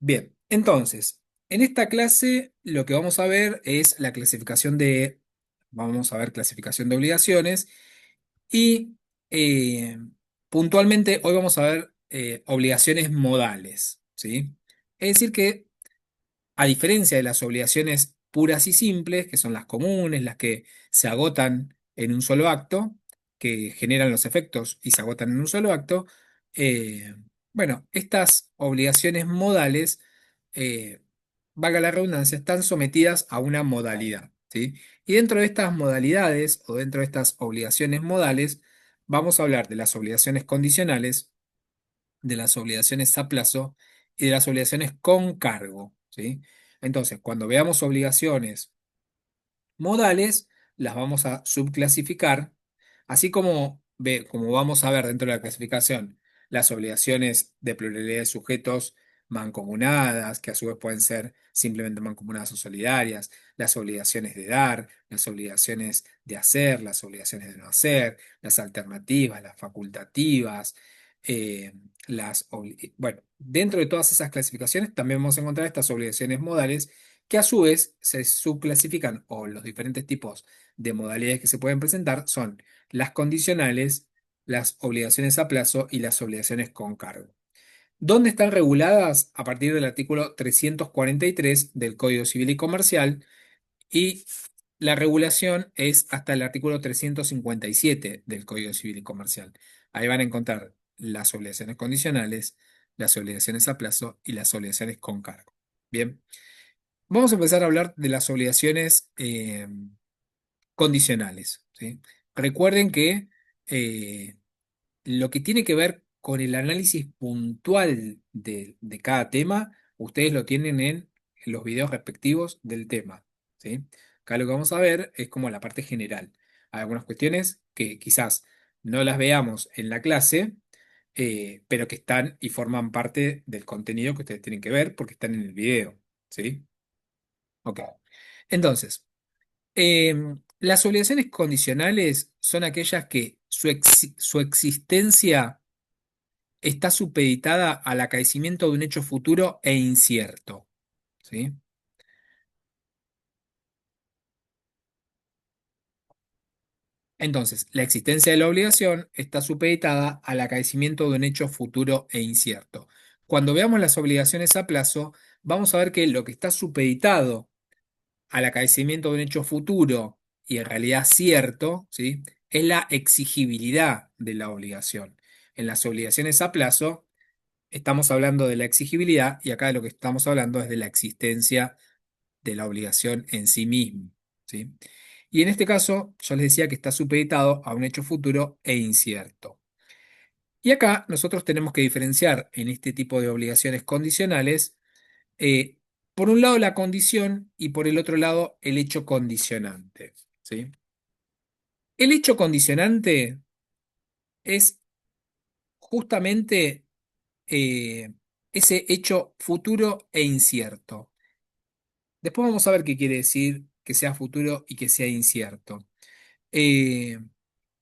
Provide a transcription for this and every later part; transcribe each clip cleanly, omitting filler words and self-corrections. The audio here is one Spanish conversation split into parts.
Bien, entonces, en esta clase lo que vamos a ver es la vamos a ver clasificación de obligaciones y eh, puntualmente hoy vamos a ver obligaciones modales, ¿sí? Es decir que a diferencia de las obligaciones puras y simples, que son las comunes, las que se agotan en un solo acto, que generan los efectos y se agotan en un solo acto, eh, bueno, estas obligaciones modales, eh, valga la redundancia, están sometidas a una modalidad, ¿sí? Y dentro de estas modalidades o dentro de estas obligaciones modales, vamos a hablar de las obligaciones condicionales, de las obligaciones a plazo y de las obligaciones con cargo, ¿sí? Entonces, cuando veamos obligaciones modales, las vamos a subclasificar, así como vamos a ver dentro de la clasificación las obligaciones de pluralidad de sujetos mancomunadas, que a su vez pueden ser simplemente mancomunadas o solidarias, las obligaciones de dar, las obligaciones de hacer, las obligaciones de no hacer, las alternativas, las facultativas, eh, bueno, dentro de todas esas clasificaciones también vamos a encontrar estas obligaciones modales que a su vez se subclasifican, o los diferentes tipos de modalidades que se pueden presentar son las condicionales, las obligaciones a plazo y las obligaciones con cargo. ¿Dónde están reguladas? A partir del artículo 343 del Código Civil y Comercial, y la regulación es hasta el artículo 357 del Código Civil y Comercial. Ahí van a encontrar las obligaciones condicionales, las obligaciones a plazo y las obligaciones con cargo. Bien. Vamos a empezar a hablar de las obligaciones condicionales, ¿sí? Recuerden que eh, lo que tiene que ver con el análisis puntual de cada tema, ustedes lo tienen en los videos respectivos del tema, ¿sí? Acá lo que vamos a ver es como la parte general. Hay algunas cuestiones que quizás no las veamos en la clase, pero que están y forman parte del contenido que ustedes tienen que ver porque están en el video, ¿sí? Ok. Entonces, las obligaciones condicionales son aquellas que su existencia está supeditada al acaecimiento de un hecho futuro e incierto. ¿Sí? Entonces, la existencia de la obligación está supeditada al acaecimiento de un hecho futuro e incierto. Cuando veamos las obligaciones a plazo, vamos a ver que lo que está supeditado al acaecimiento de un hecho futuro y en realidad cierto, ¿sí? Es la exigibilidad de la obligación. En las obligaciones a plazo estamos hablando de la exigibilidad y acá de lo que estamos hablando es de la existencia de la obligación en sí mismo, ¿sí? Y en este caso, yo les decía que está supeditado a un hecho futuro e incierto. Y acá nosotros tenemos que diferenciar en este tipo de obligaciones condicionales, eh, por un lado la condición y por el otro lado el hecho condicionante, ¿sí? El hecho condicionante es justamente ese hecho futuro e incierto. Después vamos a ver qué quiere decir que sea futuro y que sea incierto. Eh,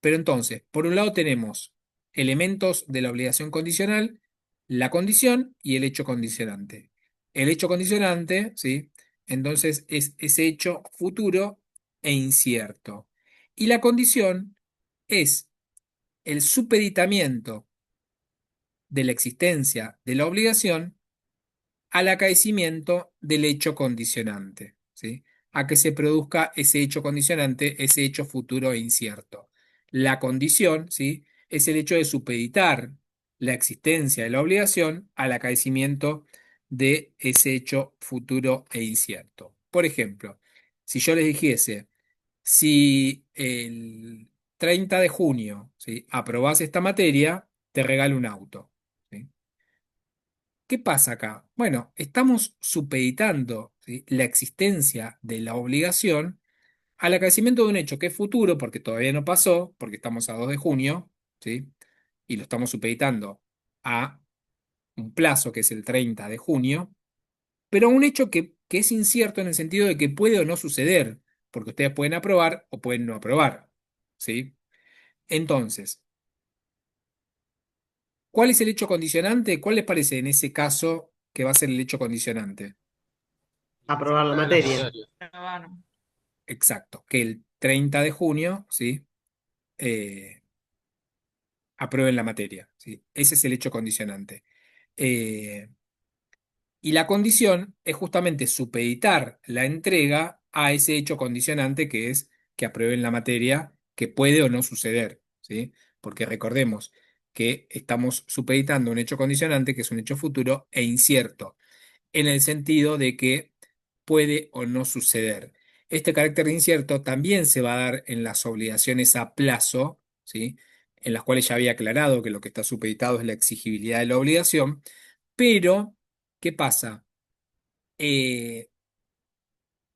pero entonces, por un lado tenemos elementos de la obligación condicional, la condición y el hecho condicionante. El hecho condicionante, ¿sí? Entonces es ese hecho futuro e incierto. Y la condición es el supeditamiento de la existencia de la obligación al acaecimiento del hecho condicionante, ¿sí? A que se produzca ese hecho condicionante, ese hecho futuro e incierto. La condición, ¿sí? Es el hecho de supeditar la existencia de la obligación al acaecimiento de ese hecho futuro e incierto. Por ejemplo, si yo les dijese, si el 30 de junio, ¿sí? aprobás esta materia, te regalo un auto. ¿Sí? ¿Qué pasa acá? Bueno, estamos supeditando, ¿sí? la existencia de la obligación al acaecimiento de un hecho que es futuro, porque todavía no pasó, porque estamos a 2 de junio, ¿sí? Y lo estamos supeditando a un plazo que es el 30 de junio, pero a un hecho que es incierto en el sentido de que puede o no suceder, porque ustedes pueden aprobar o pueden no aprobar, ¿sí? Entonces, ¿cuál es el hecho condicionante? ¿Cuál les parece en ese caso? que va a ser el hecho condicionante. Aprobar la Para la materia. materia. Bueno, Exacto, que el 30 de junio, ¿sí? Eh, aprueben la materia, ¿sí? Ese es el hecho condicionante. Eh, y la condición es justamente supeditar la entrega a ese hecho condicionante que es que aprueben la materia, que puede o no suceder, ¿sí? Porque recordemos que estamos supeditando un hecho condicionante que es un hecho futuro e incierto, en el sentido de que puede o no suceder. Este carácter de incierto también se va a dar en las obligaciones a plazo, ¿sí? En las cuales ya había aclarado que lo que está supeditado es la exigibilidad de la obligación, pero, ¿qué pasa? Eh,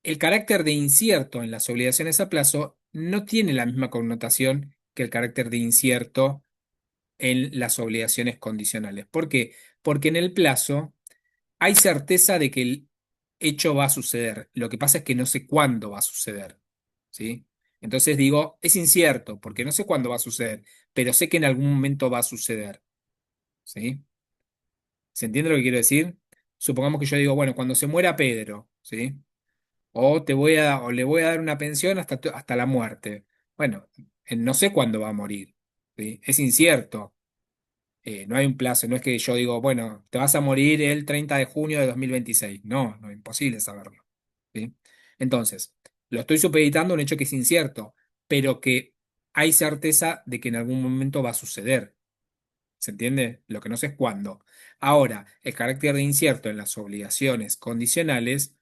el carácter de incierto en las obligaciones a plazo no tiene la misma connotación que el carácter de incierto en las obligaciones condicionales. ¿Por qué? Porque en el plazo hay certeza de que el hecho va a suceder. Lo que pasa es que no sé cuándo va a suceder, ¿sí? Entonces digo, es incierto, porque no sé cuándo va a suceder, pero sé que en algún momento va a suceder, ¿sí? ¿Se entiende lo que quiero decir? Supongamos que yo digo, bueno, cuando se muera Pedro, ¿sí? O le voy a dar una pensión hasta la muerte. Bueno, no sé cuándo va a morir, ¿sí? Es incierto. No hay un plazo, no es que yo digo, bueno, te vas a morir el 30 de junio de 2026. No, no, imposible saberlo. ¿Sí? Entonces, lo estoy supeditando a un hecho que es incierto, pero que hay certeza de que en algún momento va a suceder. ¿Se entiende? Lo que no sé es cuándo. Ahora, el carácter de incierto en las obligaciones condicionales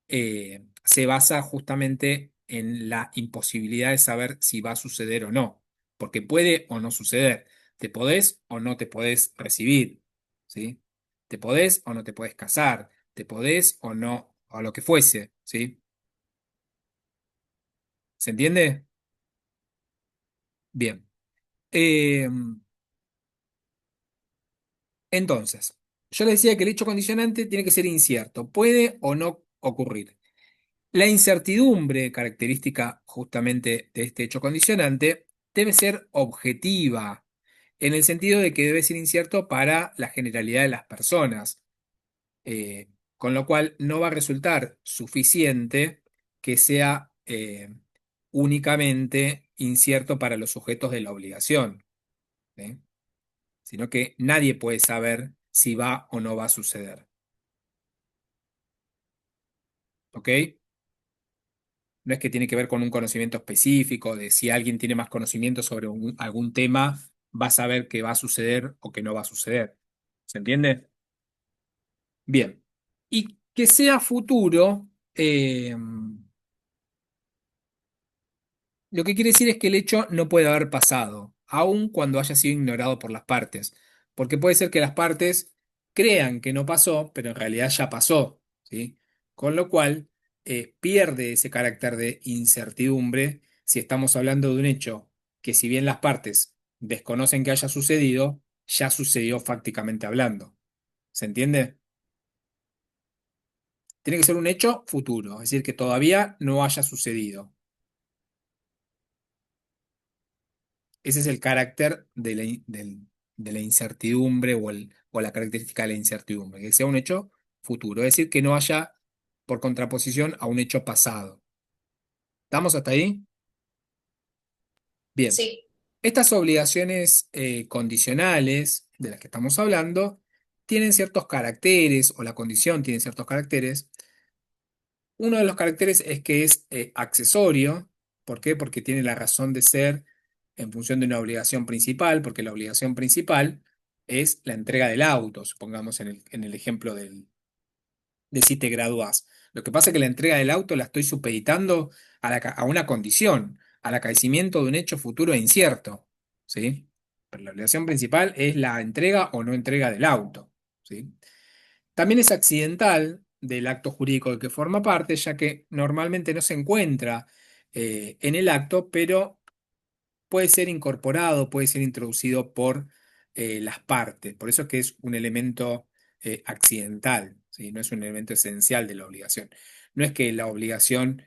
se basa justamente en la imposibilidad de saber si va a suceder o no, porque puede o no suceder. Te podés o no te podés recibir, ¿sí? Te podés o no te podés casar, te podés o no, o lo que fuese, ¿sí? ¿Se entiende? Bien. Eh, entonces, yo le decía que el hecho condicionante tiene que ser incierto, puede o no ocurrir. La incertidumbre, característica justamente de este hecho condicionante, debe ser objetiva, en el sentido de que debe ser incierto para la generalidad de las personas, con lo cual no va a resultar suficiente que sea únicamente incierto para los sujetos de la obligación, ¿sí? Sino que nadie puede saber si va o no va a suceder. ¿Ok? No es que tiene que ver con un conocimiento específico, de si alguien tiene más conocimiento sobre algún tema, va a saber que va a suceder o que no va a suceder. ¿Se entiende? Bien. Y que sea futuro, lo que quiere decir es que el hecho no puede haber pasado, aun cuando haya sido ignorado por las partes. Porque puede ser que las partes crean que no pasó, pero en realidad ya pasó, ¿sí? Con lo cual, pierde ese carácter de incertidumbre si estamos hablando de un hecho que, si bien las partes desconocen que haya sucedido, ya sucedió fácticamente hablando. ¿Se entiende? Tiene que ser un hecho futuro, es decir, que todavía no haya sucedido. Ese es el carácter de la incertidumbre o la característica de la incertidumbre, que sea un hecho futuro, es decir, que no haya por contraposición a un hecho pasado. ¿Estamos hasta ahí? Bien. sí. Estas obligaciones condicionales de las que estamos hablando tienen ciertos caracteres, o la condición tiene ciertos caracteres. Uno de los caracteres es que es accesorio. ¿Por qué? Porque tiene la razón de ser en función de una obligación principal, porque la obligación principal es la entrega del auto, supongamos en el ejemplo de si te gradúas. Lo que pasa es que la entrega del auto la estoy supeditando a una condición, al acaecimiento de un hecho futuro e incierto, ¿sí? Pero la obligación principal es la entrega o no entrega del auto, ¿sí? También es accidental del acto jurídico del que forma parte, ya que normalmente no se encuentra en el acto, pero puede ser incorporado, puede ser introducido por las partes. Por eso es que es un elemento accidental, ¿sí? No es un elemento esencial de la obligación. No es que la obligación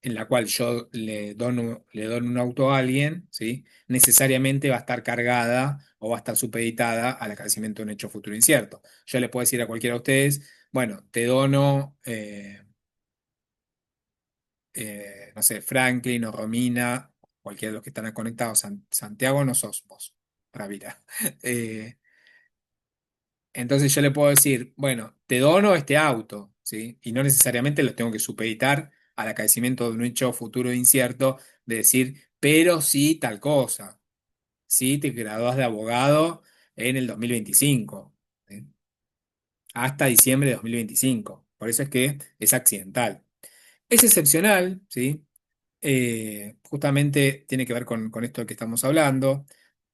en la cual yo le dono un auto a alguien, ¿sí? Necesariamente va a estar cargada o va a estar supeditada al acaecimiento de un hecho futuro incierto. Yo le puedo decir a cualquiera de ustedes, bueno, te dono, no sé, Franklin o Romina, cualquiera de los que están conectados, Santiago no sos vos, Ravira. Eh, entonces yo le puedo decir, bueno, te dono este auto, ¿sí? Y no necesariamente los tengo que supeditar al acaecimiento de un hecho futuro incierto, de decir, pero sí tal cosa, sí te gradúas de abogado en el 2025, ¿sí? Hasta diciembre de 2025. Por eso es que es accidental. Es excepcional, ¿sí? Justamente tiene que ver con esto de que estamos hablando,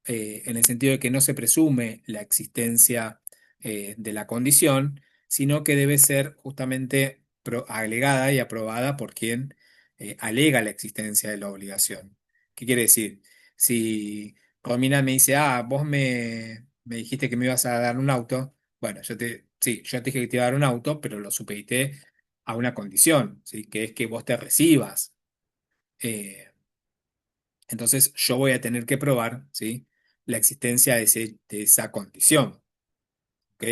en el sentido de que no se presume la existencia de la condición, sino que debe ser justamente alegada y aprobada por quien alega la existencia de la obligación. ¿Qué quiere decir? Si Romina me dice, vos me dijiste que me ibas a dar un auto, bueno, sí, yo te dije que te iba a dar un auto, pero lo supedité a una condición, ¿sí? Que es que vos te recibas. Eh, entonces yo voy a tener que probar, ¿sí? La existencia de esa condición, ¿ok?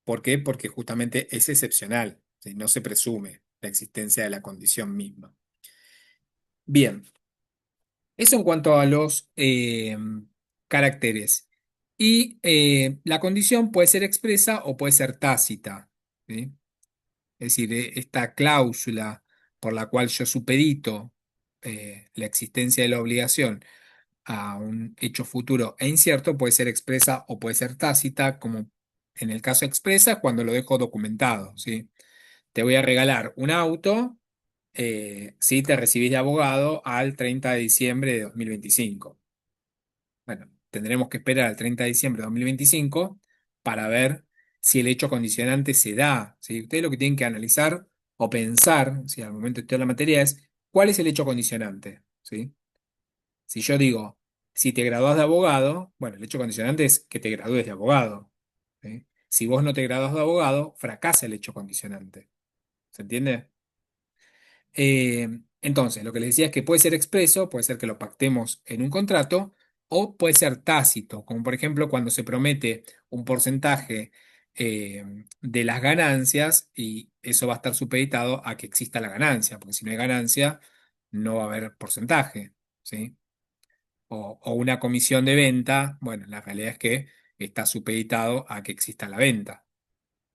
¿Por qué? Porque justamente es excepcional, ¿sí? No se presume la existencia de la condición misma. Bien, eso en cuanto a los caracteres. Y la condición puede ser expresa o puede ser tácita, ¿sí? Es decir, esta cláusula por la cual yo supedito la existencia de la obligación a un hecho futuro e incierto puede ser expresa o puede ser tácita, como en el caso expresa cuando lo dejo documentado, ¿sí? Te voy a regalar un auto si te recibís de abogado al 30 de diciembre de 2025. Bueno, tendremos que esperar al 30 de diciembre de 2025 para ver si el hecho condicionante se da, ¿sí? Ustedes lo que tienen que analizar o pensar, si al momento de estudiar la materia, es cuál es el hecho condicionante, ¿sí? Si yo digo, si te gradúas de abogado, bueno, el hecho condicionante es que te gradúes de abogado, ¿sí? Si vos no te gradúas de abogado, fracasa el hecho condicionante. ¿Se entiende? Entonces, lo que les decía es que puede ser expreso, puede ser que lo pactemos en un contrato, o puede ser tácito, como por ejemplo cuando se promete un porcentaje de las ganancias y eso va a estar supeditado a que exista la ganancia, porque si no hay ganancia, no va a haber porcentaje, ¿sí? O una comisión de venta, bueno, la realidad es que está supeditado a que exista la venta.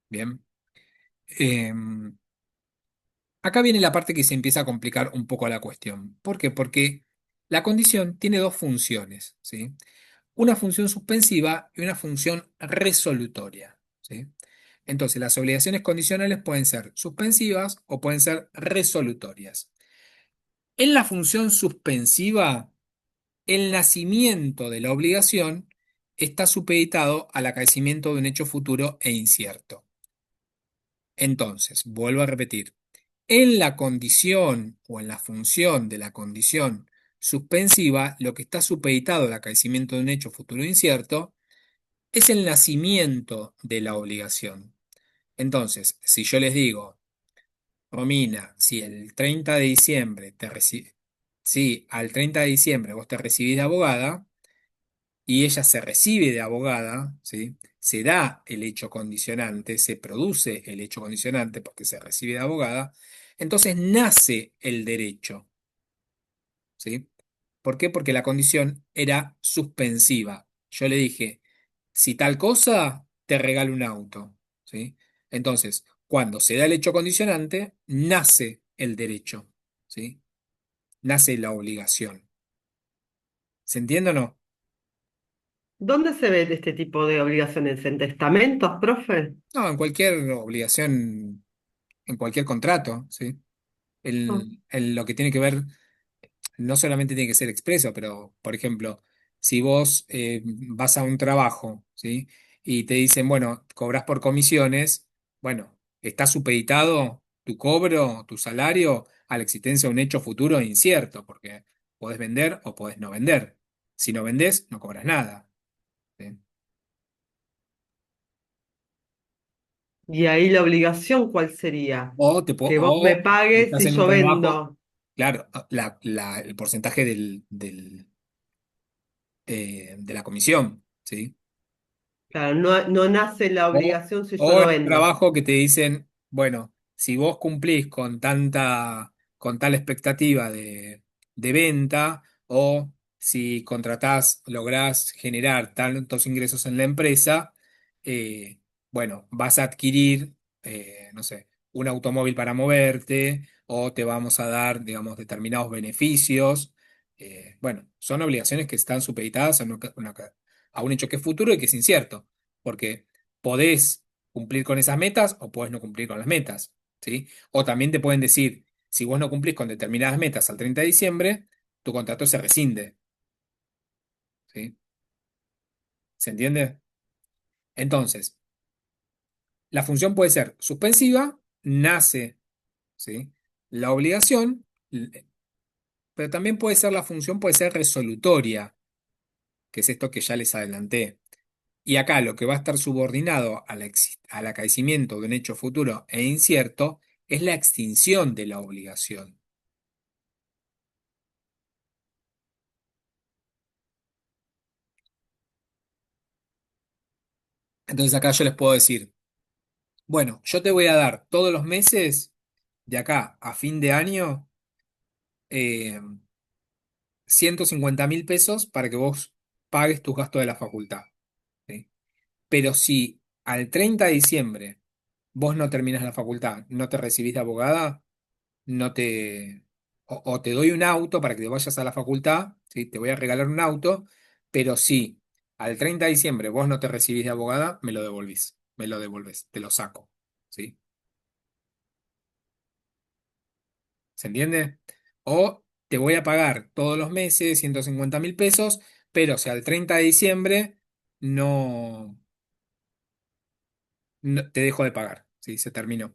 Bien. Em, Acá viene la parte que se empieza a complicar un poco la cuestión. ¿Por qué? Porque la condición tiene dos funciones, ¿sí? Una función suspensiva y una función resolutoria, ¿sí? Entonces, las obligaciones condicionales pueden ser suspensivas o pueden ser resolutorias. En la función suspensiva, el nacimiento de la obligación está supeditado al acaecimiento de un hecho futuro e incierto. Entonces, vuelvo a repetir, en la condición o en la función de la condición suspensiva, lo que está supeditado al acaecimiento de un hecho futuro e incierto es el nacimiento de la obligación. Entonces, si yo les digo, Romina, si el 30 de diciembre si al 30 de diciembre vos te recibís de abogada y ella se recibe de abogada, ¿sí? Se da el hecho condicionante, se produce el hecho condicionante porque se recibe de abogada, entonces nace el derecho, ¿sí? ¿Por qué? Porque la condición era suspensiva. Yo le dije, si tal cosa, te regalo un auto, ¿sí? Entonces, cuando se da el hecho condicionante, nace el derecho, ¿sí? Nace la obligación. ¿Se entiende o no? ¿Dónde se ve este tipo de obligaciones? ¿En testamentos, profe? No, en cualquier obligación, en cualquier contrato, ¿sí? Ah, Lo que tiene que ver no solamente tiene que ser expreso, pero, por ejemplo, si vos vas a un trabajo, ¿sí? Y te dicen, bueno, cobras por comisiones, bueno, está supeditado tu cobro, tu salario a la existencia de un hecho futuro incierto, porque podés vender o podés no vender. Si no vendés, no cobras nada, ¿sí? Y ahí la obligación, ¿cuál sería? Que vos me O pagues estás si en un yo trabajo, vendo. claro, el porcentaje de la comisión, ¿sí? Claro, no, no nace la O, obligación si yo o no en un vendo. trabajo que te dicen, bueno, si vos cumplís con tal expectativa de venta, o si contratás, lográs generar tantos ingresos en la empresa, bueno, vas a adquirir, no sé, un automóvil para moverte, o te vamos a dar, digamos, determinados beneficios. Bueno, son obligaciones que están supeditadas a un hecho que es futuro y que es incierto, porque podés cumplir con esas metas o podés no cumplir con las metas, ¿sí? O también te pueden decir, si vos no cumplís con determinadas metas al 30 de diciembre, tu contrato se rescinde, ¿sí? ¿Se entiende? Entonces, la función puede ser suspensiva, nace, ¿sí? La obligación, pero también puede ser la función, puede ser resolutoria, que es esto que ya les adelanté. Y acá lo que va a estar subordinado al acaecimiento de un hecho futuro e incierto es la extinción de la obligación. Entonces acá yo les puedo decir, bueno, yo te voy a dar todos los meses, de acá a fin de año, eh, 150.000 pesos para que vos pagues tus gastos de la facultad, ¿sí? Pero si al 30 de diciembre vos no terminás la facultad, no te recibís de abogada, no te, o te doy un auto para que te vayas a la facultad, ¿sí? Te voy a regalar un auto, pero si al 30 de diciembre vos no te recibís de abogada, me lo devolvés, te lo saco, ¿sí? ¿Se entiende? O te voy a pagar todos los meses 150.000 pesos, pero si al 30 de diciembre no, te dejo de pagar, ¿sí? Se terminó,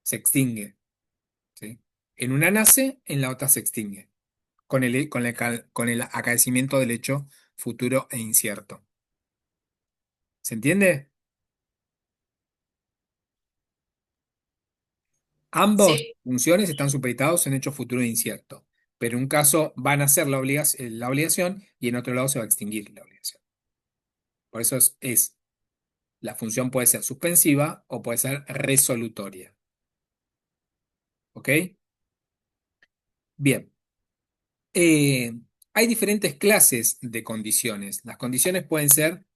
se extingue, ¿sí? En una nace, en la otra se extingue, con el acaecimiento del hecho futuro e incierto. ¿Se entiende? Ambos Sí. funciones están supeditados en hecho futuro e incierto, pero en un caso van a ser la obligación y en otro lado se va a extinguir la obligación. Por eso la función puede ser suspensiva o puede ser resolutoria. ¿Ok? Bien. Eh, Hay diferentes clases de condiciones. Las condiciones pueden ser,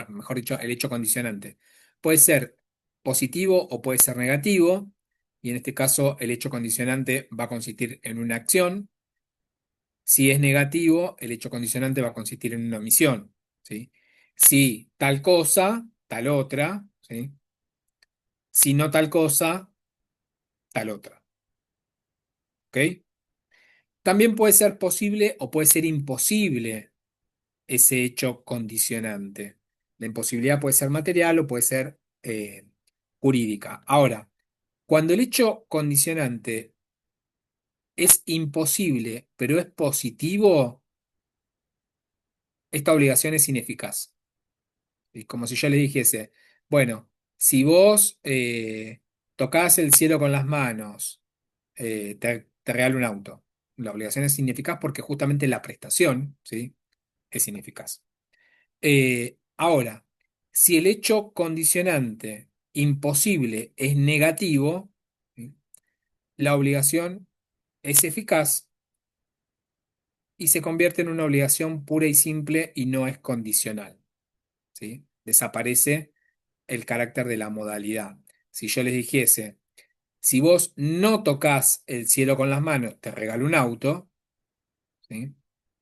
mejor dicho, el hecho condicionante. Puede ser positivo o puede ser negativo. Y en este caso, el hecho condicionante va a consistir en una acción. Si es negativo, el hecho condicionante va a consistir en una omisión. ¿Sí? Si tal cosa, tal otra. ¿Sí? Si no tal cosa, tal otra. ¿Ok? También puede ser posible o puede ser imposible ese hecho condicionante. La imposibilidad puede ser material o puede ser jurídica. Ahora, cuando el hecho condicionante es imposible, pero es positivo, esta obligación es ineficaz. Es como si yo le dijese, bueno, si vos tocás el cielo con las manos, te regalo un auto. La obligación es ineficaz porque justamente la prestación, ¿sí? Es ineficaz. Ahora, si el hecho condicionante imposible es negativo, ¿sí? La obligación es eficaz y se convierte en una obligación pura y simple y no es condicional, ¿sí? Desaparece el carácter de la modalidad. Si yo les dijese, si vos no tocas el cielo con las manos, te regalo un auto, ¿sí?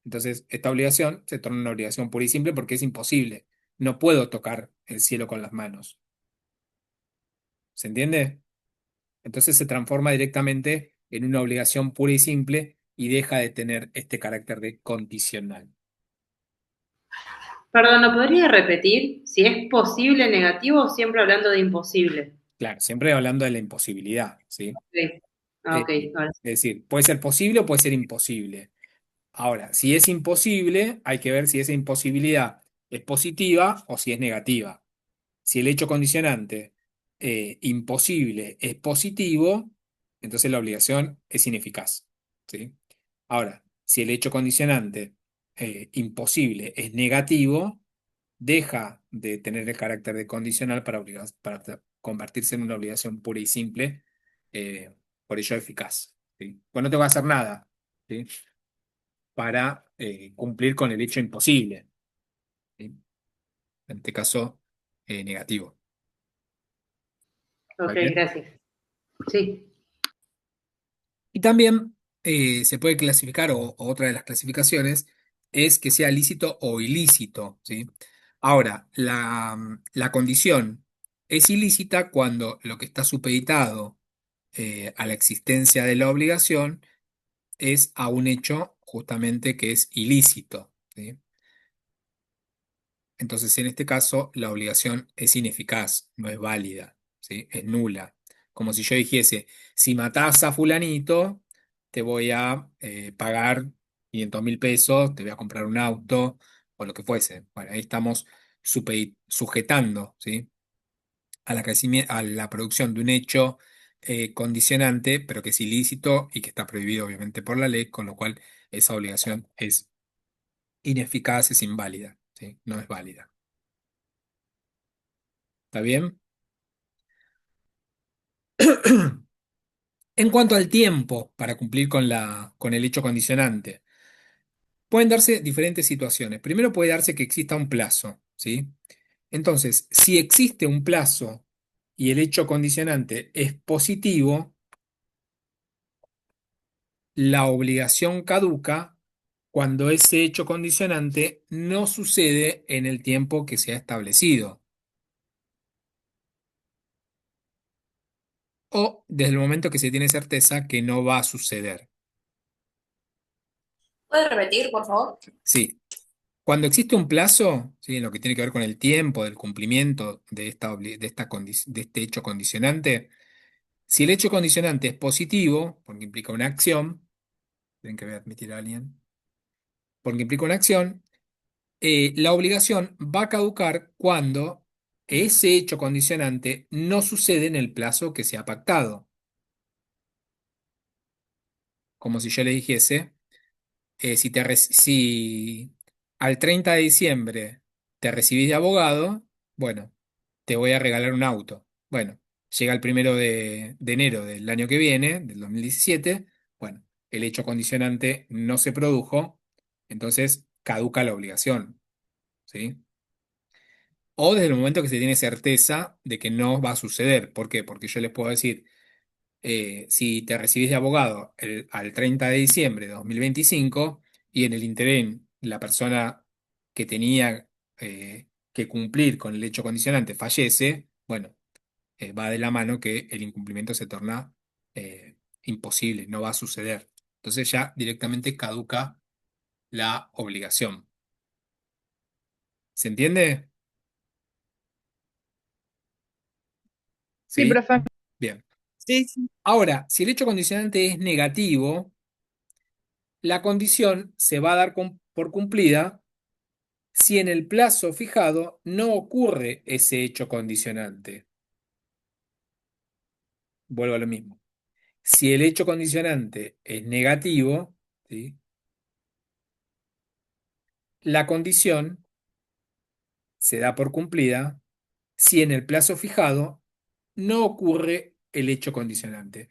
Entonces, esta obligación se torna una obligación pura y simple porque es imposible. No puedo tocar el cielo con las manos. ¿Se entiende? Entonces se transforma directamente en una obligación pura y simple y deja de tener este carácter de condicional. Perdón, ¿lo podría repetir? Si es posible negativo o siempre hablando de imposible. Claro, siempre hablando de la imposibilidad, ¿sí? Ok, ah, Eh, ok, ahora sí. es decir, puede ser posible o puede ser imposible. Ahora, si es imposible, hay que ver si esa imposibilidad es positiva o si es negativa. Si el hecho condicionante imposible es positivo, entonces la obligación es ineficaz. ¿Sí? Ahora, si el hecho condicionante imposible es negativo, deja de tener el carácter de condicional para convertirse en una obligación pura y simple, eh, por ello eficaz. ¿Sí? Pues no tengo que hacer nada, ¿sí? Para cumplir con el hecho imposible, ¿sí? En este caso, negativo. ¿Está Ok, bien? gracias. Sí. Y también se puede clasificar, o otra de las clasificaciones, es que sea lícito o ilícito, ¿sí? Ahora, la condición es ilícita cuando lo que está supeditado a la existencia de la obligación es a un hecho justamente que es ilícito, ¿sí? Entonces, en este caso, la obligación es ineficaz, no es válida, ¿sí? Es nula. Como si yo dijese, si matás a fulanito, te voy a pagar 500.000 pesos, te voy a comprar un auto o lo que fuese. Bueno, ahí estamos sujetando, ¿sí? A la producción de un hecho condicionante, pero que es ilícito y que está prohibido obviamente por la ley, con lo cual esa obligación es ineficaz, es inválida, ¿sí? No es válida. ¿Está bien? En cuanto al tiempo para cumplir con el hecho condicionante, pueden darse diferentes situaciones. Primero puede darse que exista un plazo, ¿sí? Entonces, si existe un plazo y el hecho condicionante es positivo, la obligación caduca cuando ese hecho condicionante no sucede en el tiempo que se ha establecido, o desde el momento que se tiene certeza que no va a suceder. ¿Puedes repetir, por favor? Sí. Cuando existe un plazo, ¿sí? En lo que tiene que ver con el tiempo del cumplimiento de este hecho condicionante, si el hecho condicionante es positivo, porque implica una acción, tienen que admitir a alguien, porque implica una acción, la obligación va a caducar cuando ese hecho condicionante no sucede en el plazo que se ha pactado. Como si yo le dijese, si al 30 de diciembre te recibís de abogado, bueno, te voy a regalar un auto. Bueno, llega el 1 de enero del año que viene, del 2017, bueno, el hecho condicionante no se produjo, entonces caduca la obligación, ¿sí? O desde el momento que se tiene certeza de que no va a suceder. ¿Por qué? Porque yo les puedo decir, si te recibís de abogado al 30 de diciembre de 2025 y en el interín la persona que tenía que cumplir con el hecho condicionante fallece, bueno, va de la mano que el incumplimiento se torna imposible, no va a suceder. Entonces ya directamente caduca la obligación. ¿Se entiende? Sí, ¿Sí? profe. Bien. Sí, sí. Ahora, si el hecho condicionante es negativo, la condición se va a dar por cumplida si en el plazo fijado no ocurre ese hecho condicionante. Vuelvo a lo mismo. Si el hecho condicionante es negativo, ¿sí? La condición se da por cumplida si en el plazo fijado no ocurre el hecho condicionante.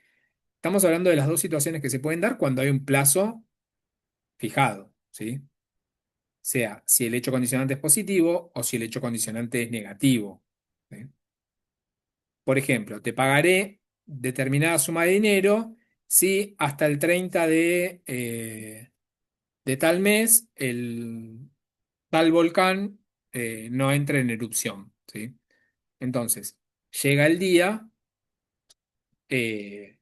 Estamos hablando de las dos situaciones que se pueden dar cuando hay un plazo fijado, ¿sí? Sea si el hecho condicionante es positivo o si el hecho condicionante es negativo, ¿sí? Por ejemplo, te pagaré determinada suma de dinero si hasta el 30 de tal mes el tal volcán no entra en erupción, ¿sí? Entonces, llega el día eh,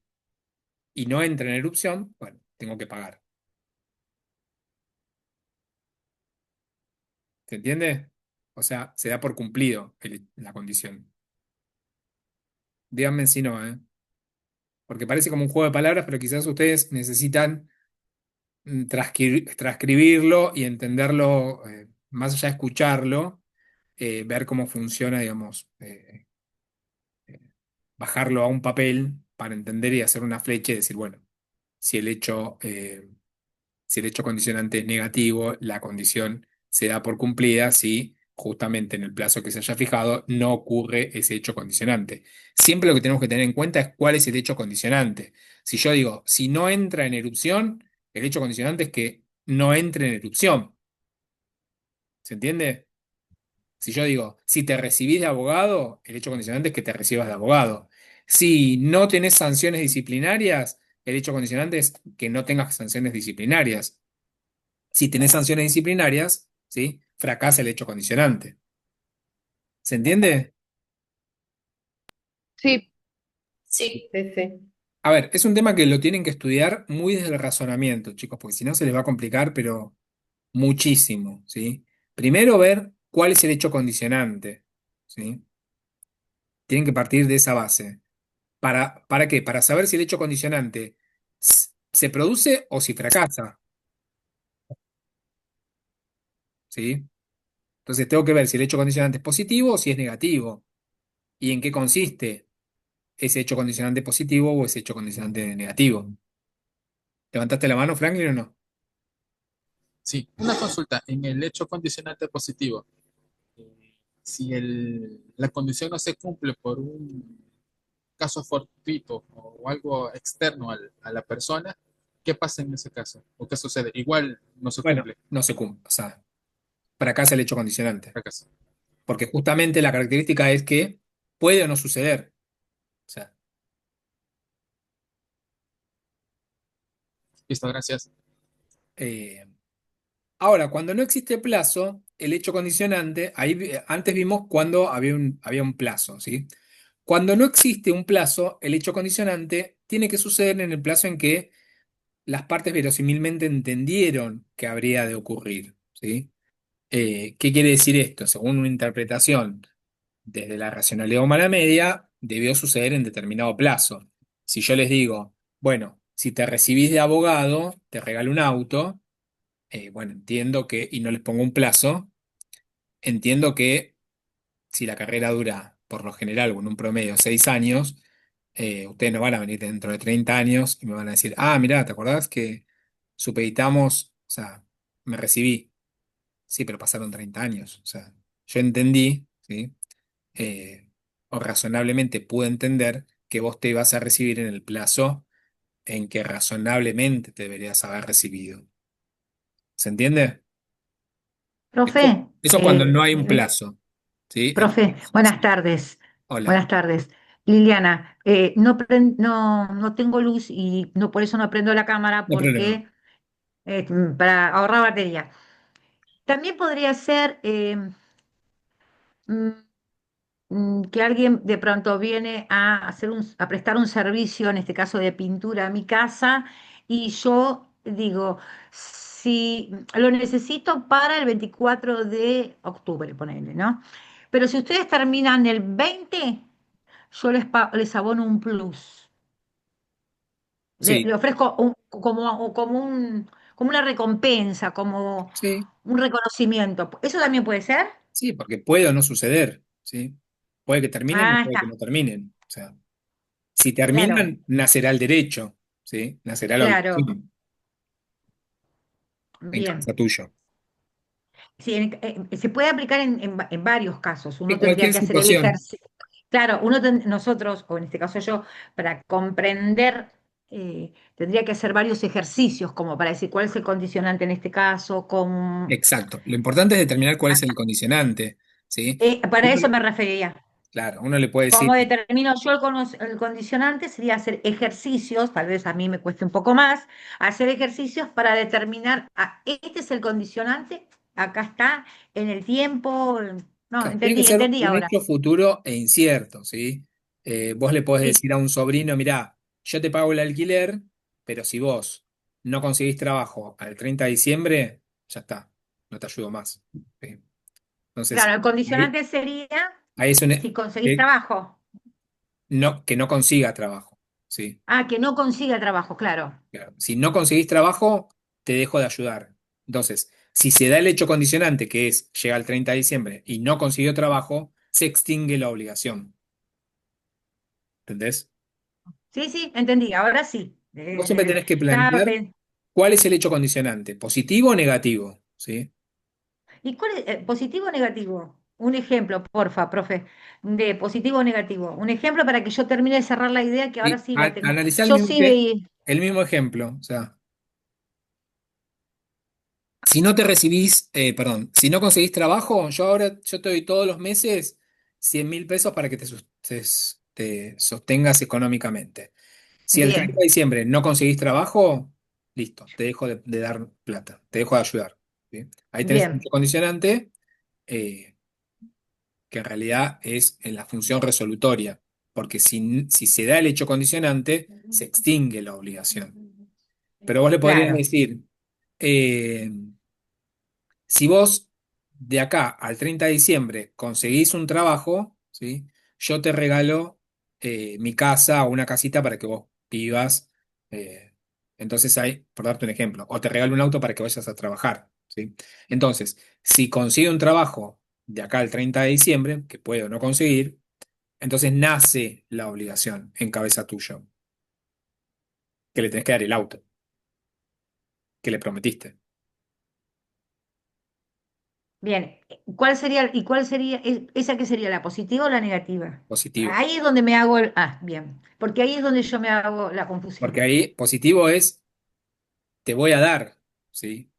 y no entra en erupción, bueno, tengo que pagar. ¿Se entiende? O sea, se da por cumplido la condición. Díganme si no, ¿eh? Porque parece como un juego de palabras, pero quizás ustedes necesitan transcribirlo y entenderlo, más allá de escucharlo, ver cómo funciona, digamos, bajarlo a un papel para entender y hacer una flecha y decir, bueno, si el hecho, si el hecho condicionante es negativo, la condición se da por cumplida si justamente en el plazo que se haya fijado no ocurre ese hecho condicionante. Siempre lo que tenemos que tener en cuenta es cuál es el hecho condicionante. Si yo digo, si no entra en erupción, el hecho condicionante es que no entre en erupción. ¿Se entiende? Si yo digo, si te recibís de abogado, el hecho condicionante es que te recibas de abogado. Si no tenés sanciones disciplinarias, el hecho condicionante es que no tengas sanciones disciplinarias. Si tenés sanciones disciplinarias, ¿sí? Fracasa el hecho condicionante. ¿Se entiende? Sí, Sí. Sí, sí. A ver, es un tema que lo tienen que estudiar muy desde el razonamiento, chicos, porque si no se les va a complicar, pero muchísimo, ¿sí? Primero ver cuál es el hecho condicionante, ¿sí? Tienen que partir de esa base. ¿Para qué? Para saber si el hecho condicionante se produce o si fracasa, ¿sí? Entonces tengo que ver si el hecho condicionante es positivo o si es negativo y en qué consiste ese hecho condicionante positivo o ese hecho condicionante negativo. ¿Levantaste la mano, Franklin, o no? Sí, una consulta. En el hecho condicionante positivo, si la condición no se cumple por un caso fortuito o algo externo a la persona, ¿qué pasa en ese caso? ¿O qué sucede? Igual no se Bueno, cumple. no se cumple, o sea, fracasa el hecho condicionante, Fracaso. porque justamente la característica es que puede o no suceder. O sea, Listo, gracias. eh, ahora, cuando no existe plazo, el hecho condicionante, antes vimos cuando había un plazo, ¿sí? Cuando no existe un plazo, el hecho condicionante tiene que suceder en el plazo en que las partes verosímilmente entendieron que habría de ocurrir, ¿sí? ¿Qué quiere decir esto? Según una interpretación desde la racionalidad humana media, debió suceder en determinado plazo. Si yo les digo, bueno, si te recibís de abogado, te regalo un auto, bueno, entiendo que, y no les pongo un plazo, entiendo que si la carrera dura, por lo general, con un promedio 6 años, ustedes no van a venir dentro de 30 años y me van a decir, ah, mirá, ¿te acordás que supeditamos, o sea, me recibí? Sí, pero pasaron 30 años. O sea, yo entendí, ¿sí? Eh, o razonablemente pude entender que vos te ibas a recibir en el plazo en que razonablemente te deberías haber recibido. ¿Se entiende? Eso, Profe, eso cuando no hay un plazo, ¿sí? profe, buenas tardes. Hola, Buenas tardes. Liliana, no tengo luz y no, por eso no prendo la cámara no hay problema. porque para ahorrar batería. También podría ser mm, que alguien de pronto viene a a prestar un servicio, en este caso de pintura a mi casa, y yo digo, si lo necesito para el 24 de octubre, ponele, ¿no? Pero si ustedes terminan el 20, yo les abono un plus. Le Sí, ofrezco como una recompensa, como sí, un reconocimiento. ¿Eso también puede ser? sí, porque puede o no suceder, ¿sí? Puede que terminen o Ah, puede que está, no terminen. O sea, si claro, terminan, nacerá el derecho, ¿sí? Nacerá la claro, obligación en bien. cabeza tuyo. Sí, se puede aplicar en varios casos. En Uno tendría cualquier que hacer el situación. ejercicio. Claro, nosotros, o en este caso yo, para comprender, tendría que hacer varios ejercicios como para decir cuál es el condicionante en este caso, Exacto. Lo importante es determinar cuál es el condicionante, ¿sí? para Uno eso le- me refería. claro, uno le puede ¿Cómo decir, determino yo el condicionante? Sería hacer ejercicios, tal vez a mí me cueste un poco más, hacer ejercicios para determinar, este es el condicionante, acá está, en el tiempo. No, claro, tiene que ser entendí un ahora. hecho futuro e incierto, ¿sí? Vos le podés Sí, decir a un sobrino, mirá, yo te pago el alquiler, pero si vos no conseguís trabajo al 30 de diciembre, ya está, no te ayudo más. ¿Sí? Entonces, claro, el ahí, condicionante sería ahí es un, si conseguís que, trabajo. que no consiga trabajo, ¿sí? Ah, que no consiga trabajo, claro. Claro. Si no conseguís trabajo, te dejo de ayudar. Entonces, si se da el hecho condicionante, que es llega el 30 de diciembre y no consiguió trabajo, se extingue la obligación. ¿Entendés? Sí, sí, entendí, ahora sí. Vos siempre tenés que Estaba plantear cuál es el hecho condicionante, positivo o negativo, ¿sí? ¿Y cuál es positivo o negativo? Un ejemplo, porfa, profe, de positivo o negativo. Un ejemplo para que yo termine de cerrar la idea que ahora Y sí la tengo. analizá Yo sí veía. el mismo ejemplo, o sea, si no te recibís, perdón, si no conseguís trabajo, yo te doy todos los meses 100.000 pesos para que te sostengas económicamente. Si el 30 Bien, de diciembre no conseguís trabajo, listo, te dejo de dar plata, te dejo de ayudar, ¿sí? Ahí tenés un bien, hecho condicionante, eh, que en realidad es en la función resolutoria, porque si se da el hecho condicionante, se extingue la obligación. Pero vos le podrías claro. decir, eh, si vos de acá al 30 de diciembre conseguís un trabajo, ¿sí? Yo te regalo mi casa o una casita para que vos vivas. eh, entonces hay, por darte un ejemplo, o te regalo un auto para que vayas a trabajar, ¿sí? Entonces, si consigue un trabajo de acá al 30 de diciembre, que puede o no conseguir, entonces nace la obligación en cabeza tuyo, que le tenés que dar el auto, que le prometiste, Bien. ¿Esa que sería la positiva o la negativa? positivo. Ahí es donde me hago bien, porque ahí es donde yo me hago la Porque confusión. ahí positivo es te voy a dar, ¿sí?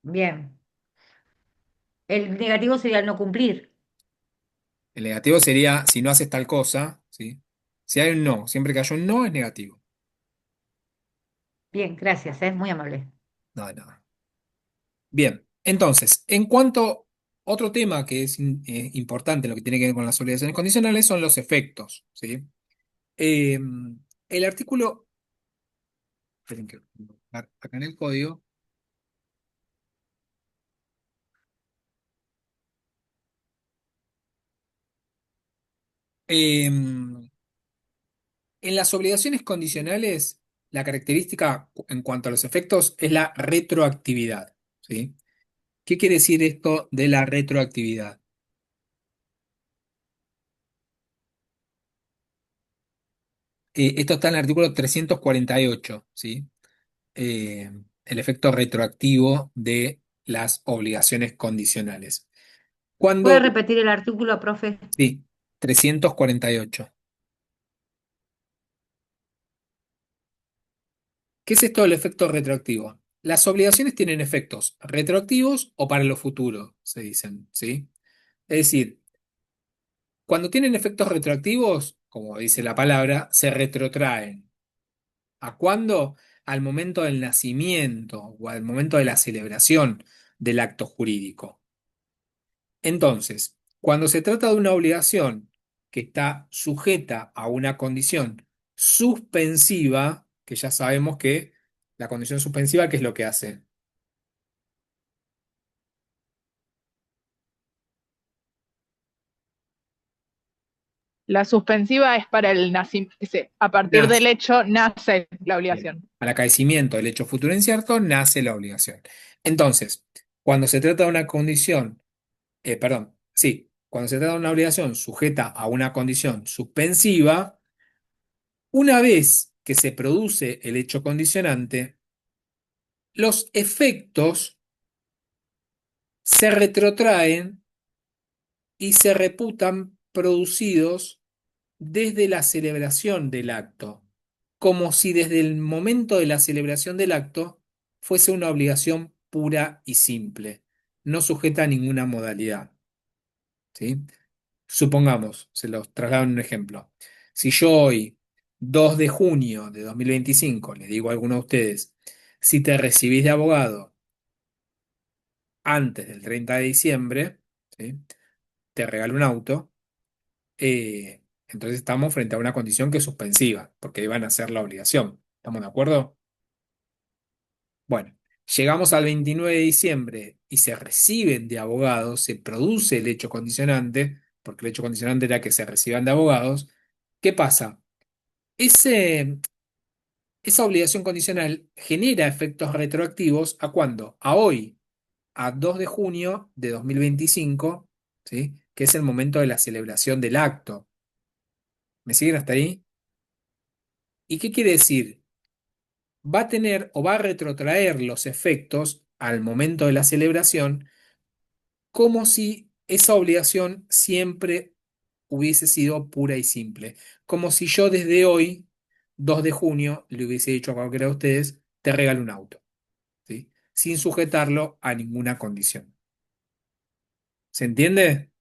Bien. El negativo sería el no cumplir. El negativo sería si no haces tal cosa, ¿sí? Si hay un no, siempre que haya un no es negativo. Bien, gracias, es muy amable. No, no. Bien, entonces, en cuanto otro tema que es importante en lo que tiene que ver con las obligaciones condicionales son los efectos, ¿sí? Eh, el artículo, esperen que acá en el código, en las obligaciones condicionales, la característica en cuanto a los efectos es la retroactividad, ¿sí? ¿Qué quiere decir esto de la retroactividad? Esto está en el artículo 348, ¿sí? Eh, el efecto retroactivo de las obligaciones condicionales. ¿Puede Cuando, repetir el artículo, profe? sí, 348. ¿Qué es esto del efecto retroactivo? Las obligaciones tienen efectos retroactivos o para lo futuro, se dicen, ¿sí? Es decir, cuando tienen efectos retroactivos, como dice la palabra, se retrotraen. ¿A cuándo? Al momento del nacimiento o al momento de la celebración del acto jurídico. Entonces, cuando se trata de una obligación que está sujeta a una condición suspensiva, que ya sabemos que la condición suspensiva, ¿qué es lo que hace? La suspensiva es para el nacimiento. A partir Nace. del hecho nace la Bien. obligación. Al acaecimiento del hecho futuro incierto, nace la obligación. Entonces, cuando se trata de una condición, perdón, sí, cuando se trata de una obligación sujeta a una condición suspensiva, una vez que se produce el hecho condicionante, los efectos se retrotraen y se reputan producidos desde la celebración del acto, como si desde el momento de la celebración del acto fuese una obligación pura y simple, no sujeta a ninguna modalidad, ¿sí? Supongamos, se los traslado en un ejemplo. Si yo hoy, 2 de junio de 2025, le digo a alguno de ustedes, si te recibís de abogado antes del 30 de diciembre, ¿sí? Te regalo un auto, entonces estamos frente a una condición que es suspensiva, porque iban a ser la obligación. ¿Estamos de acuerdo? Bueno, llegamos al 29 de diciembre y se reciben de abogados, se produce el hecho condicionante, porque el hecho condicionante era que se reciban de abogados. ¿Qué pasa? Ese, esa obligación condicional genera efectos retroactivos ¿a cuándo? A hoy, a 2 de junio de 2025, ¿sí? Que es el momento de la celebración del acto. ¿Me siguen hasta ahí? ¿Y qué quiere decir? Va a tener o va a retrotraer los efectos al momento de la celebración como si esa obligación siempre hubiese sido pura y simple. Como si yo desde hoy, 2 de junio, le hubiese dicho a cualquiera de ustedes, te regalo un auto, ¿sí? Sin sujetarlo a ninguna condición. ¿Se entiende?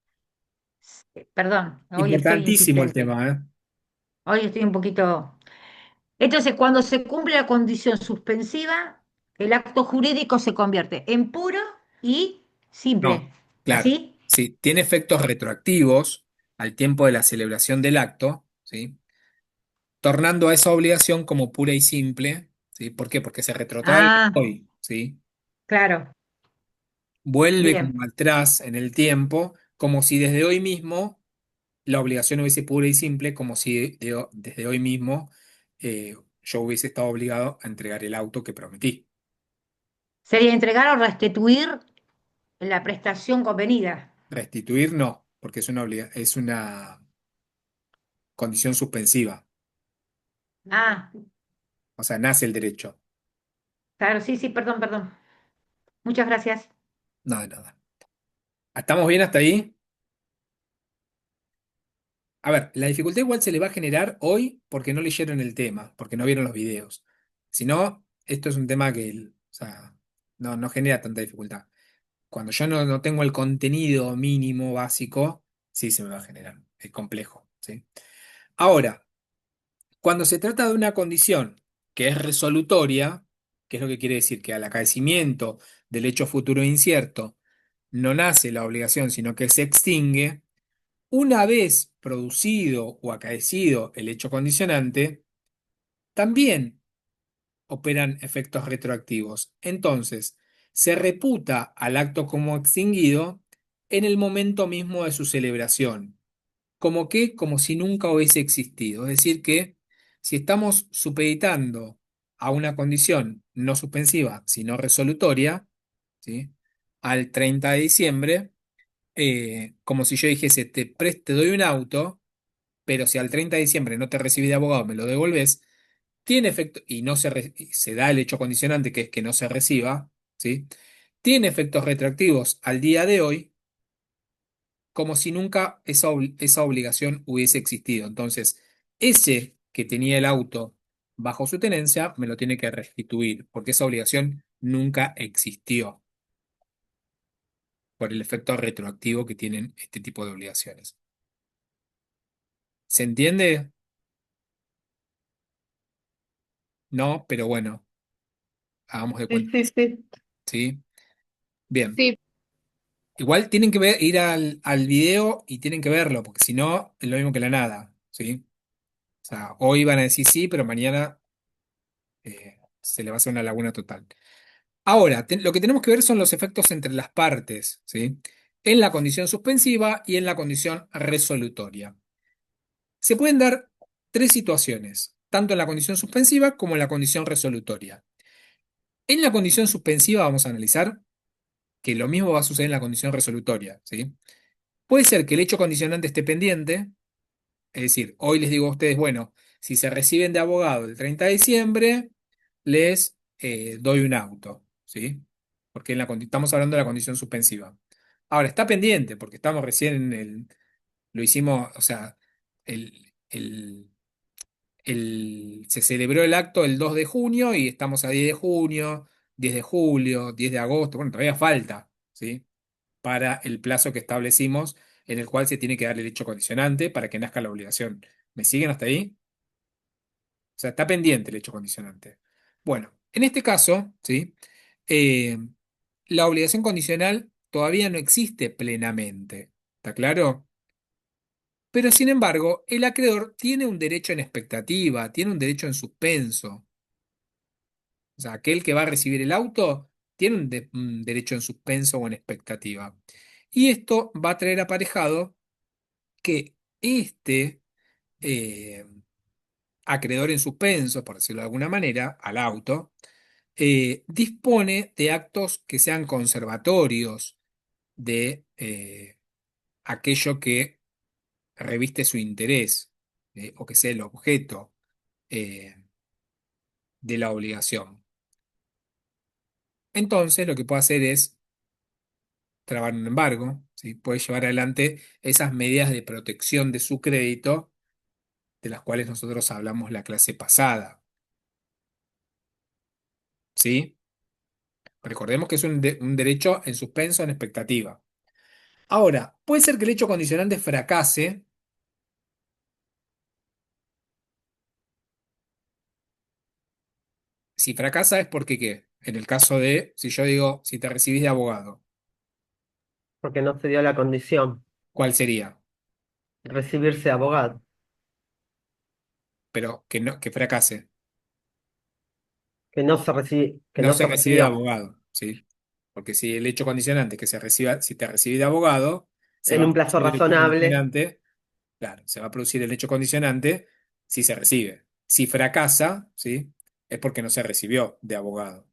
Perdón, hoy estoy Importantísimo el insistente. tema, ¿eh? Hoy estoy un poquito. Entonces, cuando se cumple la condición suspensiva, el acto jurídico se convierte en puro y No, simple. claro. ¿Así? Sí, tiene efectos retroactivos al tiempo de la celebración del acto, ¿sí? Tornando a esa obligación como pura y simple, ¿sí? ¿Por qué? Porque se retrotrae al Ah, hoy, ¿sí? claro. Vuelve Bien. como atrás en el tiempo, como si desde hoy mismo la obligación hubiese pura y simple, como si desde hoy mismo yo hubiese estado obligado a entregar el auto que prometí. Sería entregar o restituir la prestación convenida. Restituir no, porque es una condición suspensiva, Ah, o sea, nace el derecho. claro, sí, sí, perdón, perdón. Muchas gracias. No, de nada. ¿Estamos bien hasta ahí? A ver, la dificultad igual se le va a generar hoy porque no leyeron el tema, porque no vieron los videos. Si no, esto es un tema que, o sea, no genera tanta dificultad. Cuando yo no tengo el contenido mínimo básico, sí se me va a generar. Es complejo, ¿sí? Ahora, cuando se trata de una condición que es resolutoria, que es lo que quiere decir que al acaecimiento del hecho futuro incierto no nace la obligación, sino que se extingue, una vez producido o acaecido el hecho condicionante, también operan efectos retroactivos. Entonces, se reputa al acto como extinguido en el momento mismo de su celebración, como si nunca hubiese existido. Es decir, que si estamos supeditando a una condición no suspensiva, sino resolutoria, ¿sí? Al 30 de diciembre, como si yo dijese, te doy un auto, pero si al 30 de diciembre no te recibí de abogado, me lo devolves, tiene efecto, y no y se da el hecho condicionante que es que no se reciba, ¿sí? Tiene efectos retroactivos al día de hoy, como si nunca esa obligación hubiese existido. Entonces, ese que tenía el auto bajo su tenencia, me lo tiene que restituir, porque esa obligación nunca existió por el efecto retroactivo que tienen este tipo de obligaciones. ¿Se entiende? No, pero bueno, hagamos de Sí, cuenta, sí, sí. ¿sí? Bien. Sí, Igual tienen que ir al video y tienen que verlo, porque si no, es lo mismo que la nada, ¿sí? O sea, hoy van a decir sí, pero mañana se le va a hacer una laguna total. Ahora, lo que tenemos que ver son los efectos entre las partes, ¿sí? En la condición suspensiva y en la condición resolutoria. Se pueden dar 3 situaciones, tanto en la condición suspensiva como en la condición resolutoria. En la condición suspensiva vamos a analizar que lo mismo va a suceder en la condición resolutoria, ¿sí? Puede ser que el hecho condicionante esté pendiente. Es decir, hoy les digo a ustedes, bueno, si se reciben de abogado el 30 de diciembre, les doy un auto, ¿sí? Porque estamos hablando de la condición suspensiva. Ahora, está pendiente, porque estamos recién lo hicimos, o sea, se celebró el acto el 2 de junio y estamos a 10 de junio, 10 de julio, 10 de agosto, bueno, todavía falta, ¿sí? Para el plazo que establecimos en el cual se tiene que dar el hecho condicionante para que nazca la obligación. ¿Me siguen hasta ahí? O sea, está pendiente el hecho condicionante. Bueno, en este caso, ¿sí? Eh, la obligación condicional todavía no existe plenamente. ¿Está claro? Pero sin embargo, el acreedor tiene un derecho en expectativa, tiene un derecho en suspenso. O sea, aquel que va a recibir el auto tiene un derecho en suspenso o en expectativa. Y esto va a traer aparejado que este eh, acreedor en suspenso, por decirlo de alguna manera, al auto, dispone de actos que sean conservatorios de aquello que reviste su interés, o que sea el objeto eh, de la obligación. Entonces, lo que puede hacer es trabar un embargo, ¿sí? Puede llevar adelante esas medidas de protección de su crédito, de las cuales nosotros hablamos la clase pasada, ¿sí? Recordemos que es un derecho en suspenso, en expectativa. Ahora, puede ser que el hecho condicionante fracase. Si fracasa es porque, ¿qué? En el caso de, si yo digo, si te recibís de abogado, porque no se dio la condición ¿cuál sería? de recibirse abogado, Pero que no, que fracase. que No no se se recibe de recibió abogado, ¿sí? Porque si el hecho condicionante que se reciba, si te recibís de abogado, se en va a un plazo producir el hecho razonable. condicionante. Claro, se va a producir el hecho condicionante si se recibe. Si fracasa, ¿sí? Es porque no se recibió de abogado.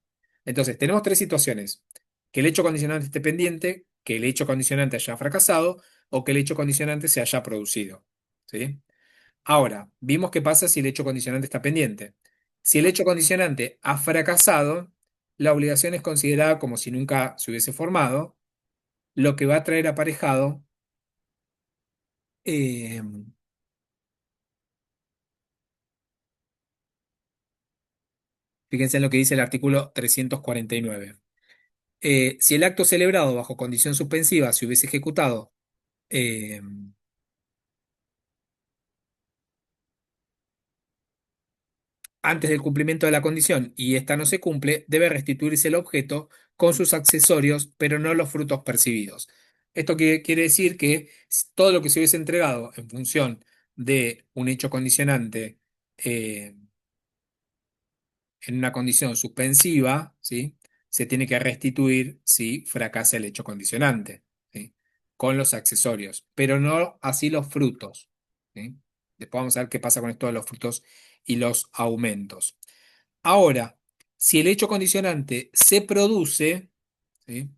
Entonces, tenemos tres situaciones. Que el hecho condicionante esté pendiente, que el hecho condicionante haya fracasado o que el hecho condicionante se haya producido. ¿Sí? Ahora, vimos qué pasa si el hecho condicionante está pendiente. Si el hecho condicionante ha fracasado, la obligación es considerada como si nunca se hubiese formado, lo que va a traer aparejado eh, fíjense en lo que dice el artículo 349. Si el acto celebrado bajo condición suspensiva se hubiese ejecutado eh, antes del cumplimiento de la condición y ésta no se cumple, debe restituirse el objeto con sus accesorios, pero no los frutos percibidos. Esto quiere decir que todo lo que se hubiese entregado en función de un hecho condicionante eh, en una condición suspensiva, ¿sí? Se tiene que restituir si fracasa el hecho condicionante, ¿sí? Con los accesorios, pero no así los frutos, ¿sí? Después vamos a ver qué pasa con esto de los frutos y los aumentos. Ahora, si el hecho condicionante se produce, ¿sí?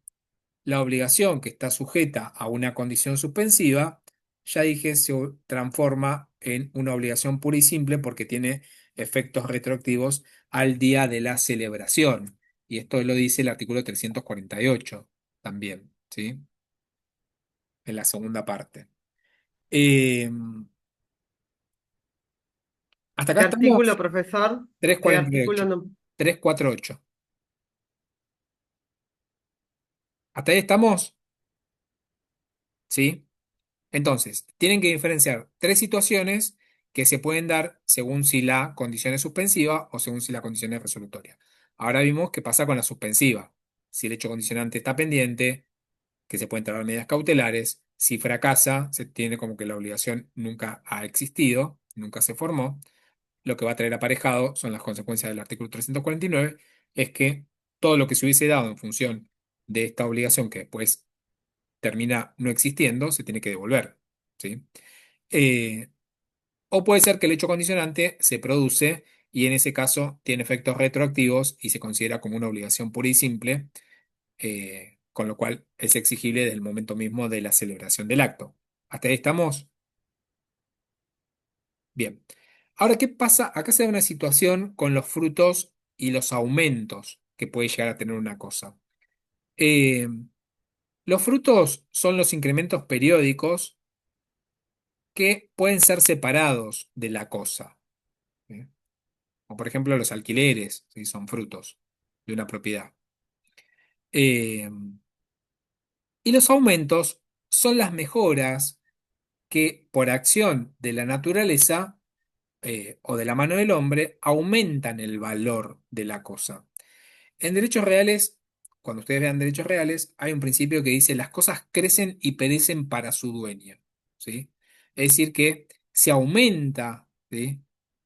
La obligación que está sujeta a una condición suspensiva, ya dije, se transforma en una obligación pura y simple porque tiene efectos retroactivos al día de la celebración. Y esto lo dice el artículo 348 también, ¿sí? En la segunda parte. Eh, Hasta acá ¿Qué artículo, estamos profesor? ¿Qué artículo 348, no? 348. ¿Hasta ahí estamos? ¿Sí? Entonces, tienen que diferenciar tres situaciones que se pueden dar según si la condición es suspensiva o según si la condición es resolutoria. Ahora vimos qué pasa con la suspensiva. Si el hecho condicionante está pendiente, que se pueden tomar medidas cautelares. Si fracasa, se tiene como que la obligación nunca ha existido, nunca se formó. Lo que va a traer aparejado son las consecuencias del artículo 349, es que todo lo que se hubiese dado en función de esta obligación que después termina no existiendo, se tiene que devolver. ¿Sí? Eh, o puede ser que el hecho condicionante se produce y en ese caso tiene efectos retroactivos y se considera como una obligación pura y simple, con lo cual es exigible desde el momento mismo de la celebración del acto. ¿Hasta ahí estamos? Bien. Ahora, ¿qué pasa? Acá se da una situación con los frutos y los aumentos que puede llegar a tener una cosa. Eh, los frutos son los incrementos periódicos que pueden ser separados de la cosa. ¿Sí? O por ejemplo los alquileres, ¿sí? Son frutos de una propiedad. Eh, y los aumentos son las mejoras que por acción de la naturaleza o de la mano del hombre aumentan el valor de la cosa. En derechos reales, cuando ustedes vean derechos reales, hay un principio que dice las cosas crecen y perecen para su dueño, ¿sí? Es decir, que se aumenta, ¿sí?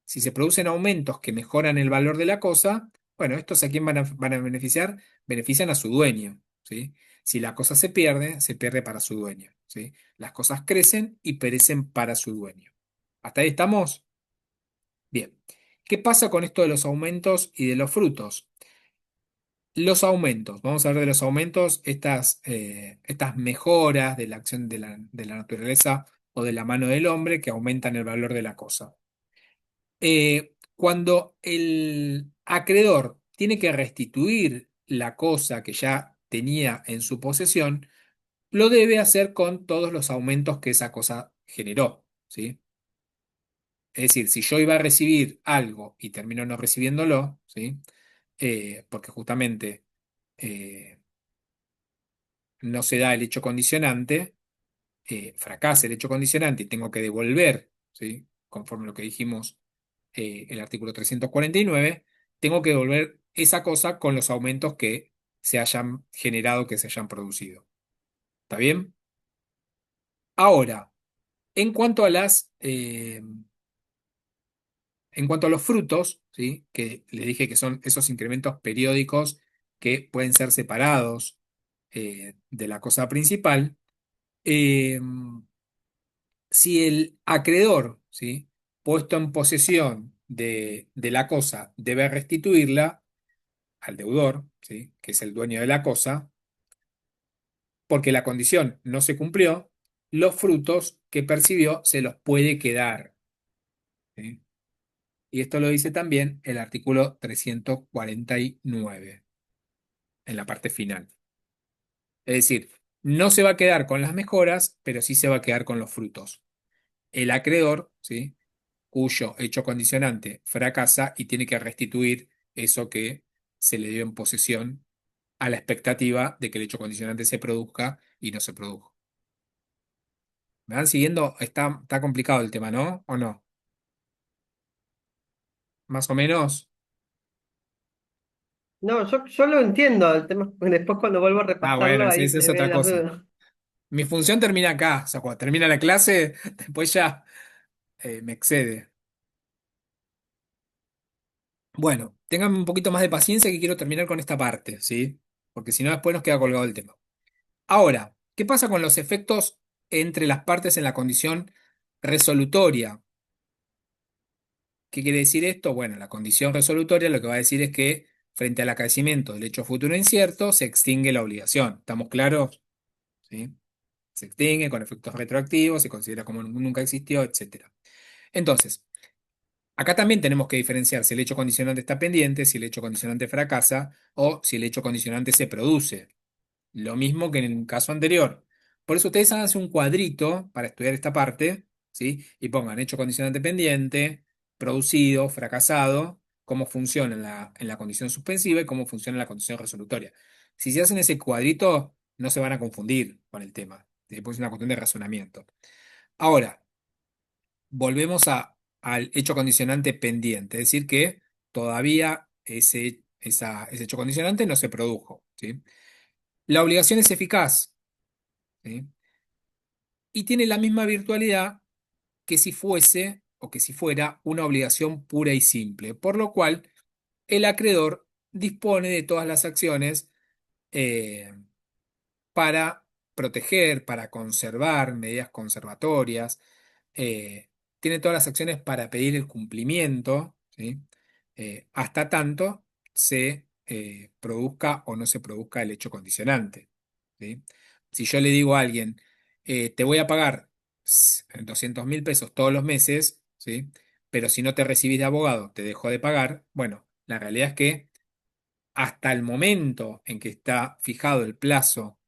Si se producen aumentos que mejoran el valor de la cosa, bueno, estos a quién van a beneficiar, benefician a su dueño, ¿sí? Si la cosa se pierde para su dueño, ¿sí? Las cosas crecen y perecen para su dueño. ¿Hasta ahí estamos? Bien. ¿Qué pasa con esto de los aumentos y de los frutos? Los aumentos, vamos a hablar de los aumentos, estas mejoras de la acción de la naturaleza o de la mano del hombre que aumentan el valor de la cosa. Cuando el acreedor tiene que restituir la cosa que ya tenía en su posesión, lo debe hacer con todos los aumentos que esa cosa generó, ¿sí? Es decir, si yo iba a recibir algo y termino no recibiéndolo, ¿sí? Porque justamente eh, no se da el hecho condicionante, fracasa el hecho condicionante y tengo que devolver, ¿sí? Conforme a lo que dijimos el artículo 349, tengo que devolver esa cosa con los aumentos que se hayan generado, que se hayan producido. ¿Está bien? Ahora, en cuanto a en cuanto a los frutos, ¿sí? Que les dije que son esos incrementos periódicos que pueden ser separados de la cosa principal. eh, si el acreedor, ¿sí? Puesto en posesión de la cosa, debe restituirla al deudor, ¿sí? Que es el dueño de la cosa, porque la condición no se cumplió, los frutos que percibió se los puede quedar, ¿sí? Y esto lo dice también el artículo 349 en la parte final. Es decir, no se va a quedar con las mejoras, pero sí se va a quedar con los frutos. El acreedor, ¿sí? Cuyo hecho condicionante fracasa y tiene que restituir eso que se le dio en posesión a la expectativa de que el hecho condicionante se produzca y no se produjo. ¿Me van siguiendo? Está complicado el tema, ¿no? ¿O no? Más o menos. No, yo lo entiendo, el tema es que después cuando vuelvo a Ah, repasarlo bueno, sí, ahí esa me es vienen otra las cosa. dudas. Mi función termina acá. O sea, cuando termina la clase, después ya me excede. Bueno, tengan un poquito más de paciencia que quiero terminar con esta parte, ¿sí? Porque si no, después nos queda colgado el tema. Ahora, ¿qué pasa con los efectos entre las partes en la condición resolutoria? ¿Qué quiere decir esto? Bueno, la condición resolutoria lo que va a decir es que frente al acaecimiento del hecho futuro incierto se extingue la obligación. ¿Estamos claros? ¿Sí? Se extingue con efectos retroactivos, se considera como nunca existió, etcétera. Entonces, acá también tenemos que diferenciar si el hecho condicionante está pendiente, si el hecho condicionante fracasa o si el hecho condicionante se produce. Lo mismo que en el caso anterior. Por eso ustedes háganse un cuadrito para estudiar esta parte, ¿sí? Y pongan hecho condicionante pendiente, producido, fracasado, cómo funciona en la condición suspensiva y cómo funciona en la condición resolutoria. Si se hacen ese cuadrito, no se van a confundir con el tema. Después es una cuestión de razonamiento. Ahora, volvemos al hecho condicionante pendiente, es decir, que todavía ese hecho condicionante no se produjo, ¿sí? La obligación es eficaz, ¿sí? Y tiene la misma virtualidad que si fuese o que si fuera una obligación pura y simple, por lo cual el acreedor dispone de todas las acciones eh, para proteger, para conservar, medidas conservatorias, tiene todas las acciones para pedir el cumplimiento, ¿sí? Hasta tanto se produzca o no se produzca el hecho condicionante, ¿sí? Si yo le digo a alguien, te voy a pagar 200.000 pesos todos los meses, ¿sí? Pero si no te recibís de abogado, te dejo de pagar, bueno, la realidad es que hasta el momento en que está fijado el plazo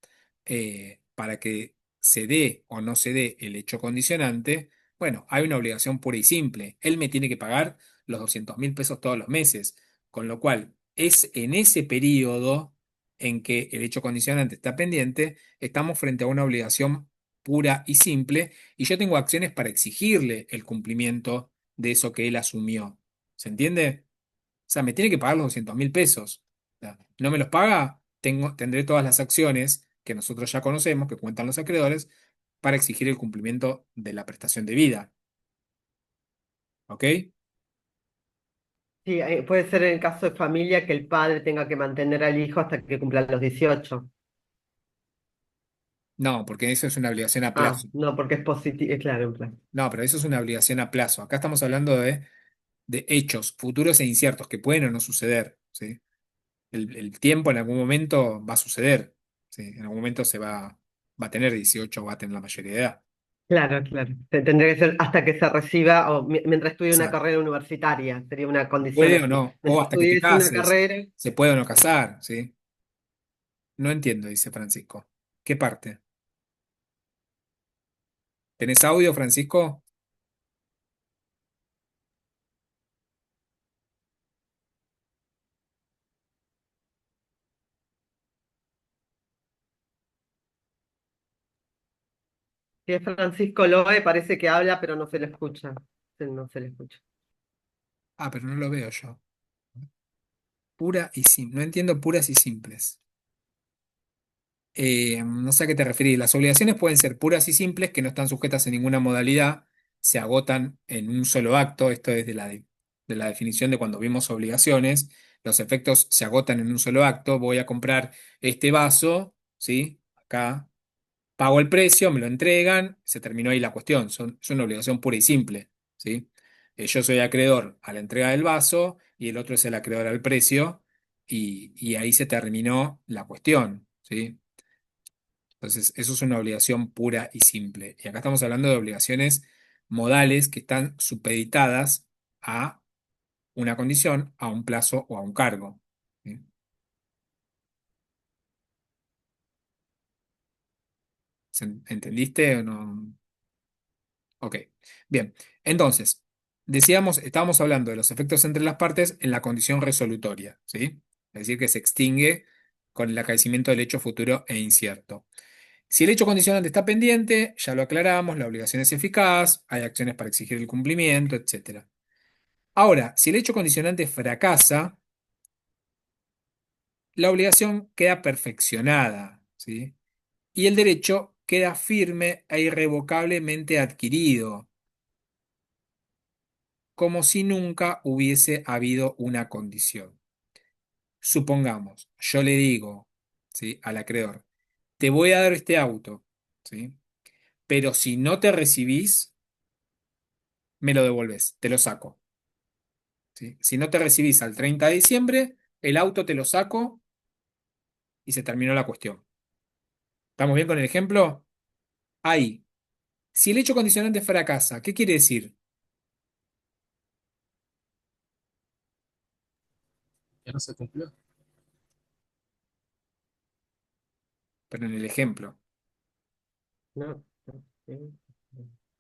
para que se dé o no se dé el hecho condicionante, bueno, hay una obligación pura y simple. Él me tiene que pagar los 200.000 pesos todos los meses, con lo cual es en ese periodo en que el hecho condicionante está pendiente, estamos frente a una obligación pura y simple y yo tengo acciones para exigirle el cumplimiento de eso que él asumió. ¿Se entiende? O sea, me tiene que pagar los 200.000 pesos. O sea, no me los paga, tendré todas las acciones que nosotros ya conocemos, que cuentan los acreedores, para exigir el cumplimiento de la prestación de vida. ¿Ok? Sí, puede ser en el caso de familia que el padre tenga que mantener al hijo hasta que cumpla los 18. No, porque eso es una obligación a Ah, plazo. no, porque es positivo, claro, claro. No, pero eso es una obligación a plazo. Acá estamos hablando de hechos futuros e inciertos que pueden o no suceder. ¿Sí? El tiempo en algún momento va a suceder. ¿Sí? En algún momento va a tener 18 o va a tener la mayoría de edad. Claro, claro. Tendría que ser hasta que se reciba o mientras estudie una Exacto. carrera universitaria, sería una Se condición puede o así. no, o Mientras hasta que te estudies una cases. carrera, Se puede o no casar, ¿sí? No entiendo, dice Francisco. ¿Qué parte? ¿Tenés audio, Francisco? si es Francisco Loe, parece que habla, pero no se le escucha. No se le escucha. Ah, pero no lo veo yo. Pura y simple. No entiendo puras y simples. No sé a qué te referís. Las obligaciones pueden ser puras y simples, que no están sujetas a ninguna modalidad, se agotan en un solo acto. Esto es de la definición de cuando vimos obligaciones. Los efectos se agotan en un solo acto. Voy a comprar este vaso, ¿sí? Acá. Pago el precio, me lo entregan, se terminó ahí la cuestión. Es una obligación pura y simple, ¿sí? Yo soy acreedor a la entrega del vaso y el otro es el acreedor al precio y ahí se terminó la cuestión, ¿sí? Entonces, eso es una obligación pura y simple. Y acá estamos hablando de obligaciones modales que están supeditadas a una condición, a un plazo o a un cargo, ¿sí? ¿Entendiste o no? Ok, bien. Entonces, decíamos, estábamos hablando de los efectos entre las partes en la condición resolutoria, ¿sí? Es decir, que se extingue con el acaecimiento del hecho futuro e incierto. Si el hecho condicionante está pendiente, ya lo aclaramos, la obligación es eficaz, hay acciones para exigir el cumplimiento, etc. Ahora, si el hecho condicionante fracasa, la obligación queda perfeccionada, ¿sí? Y el derecho queda firme e irrevocablemente adquirido, como si nunca hubiese habido una condición. Supongamos, yo le digo, ¿sí?, al acreedor, te voy a dar este auto, ¿sí? Pero si no te recibís, me lo devolvés, te lo saco, ¿sí? Si no te recibís al 30 de diciembre, el auto te lo saco y se terminó la cuestión. ¿Estamos bien con el ejemplo? Ahí, si el hecho condicionante fracasa, ¿qué quiere decir? Ya no se cumplió. Pero en el ejemplo. ¿no? Sí.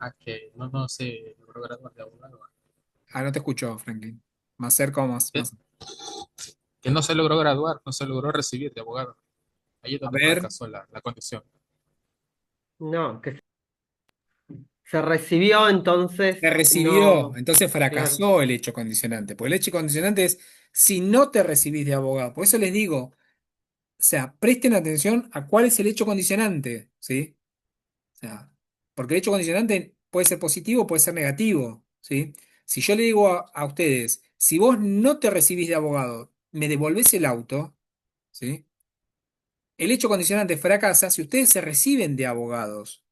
A que no se logró graduar de abogado. Ah, no te escucho, Franklin. Más cerca o más, Que, más. que no se logró graduar, no se logró recibir de abogado. Ahí es A donde ver, fracasó la condición. No, que se recibió, se entonces recibió, no, entonces claro. fracasó el hecho condicionante. Porque el hecho condicionante es si no te recibís de abogado. Por eso les digo, o sea, presten atención a cuál es el hecho condicionante, ¿sí? O sea, porque el hecho condicionante puede ser positivo, puede ser negativo, ¿sí? Si yo le digo a ustedes, si vos no te recibís de abogado, me devolvés el auto, ¿sí? El hecho condicionante fracasa si ustedes se reciben de abogados.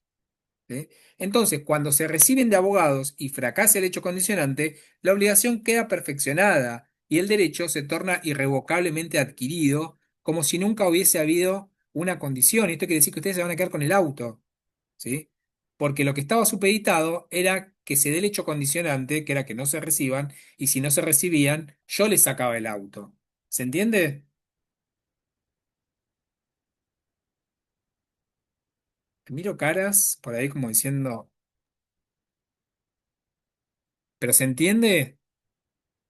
¿Sí? Entonces, cuando se reciben de abogados y fracasa el hecho condicionante, la obligación queda perfeccionada y el derecho se torna irrevocablemente adquirido, como si nunca hubiese habido una condición. Y esto quiere decir que ustedes se van a quedar con el auto, ¿sí? Porque lo que estaba supeditado era que se dé el hecho condicionante, que era que no se reciban, y si no se recibían, yo les sacaba el auto. ¿Se entiende? Miro caras por ahí como diciendo, ¿pero se entiende?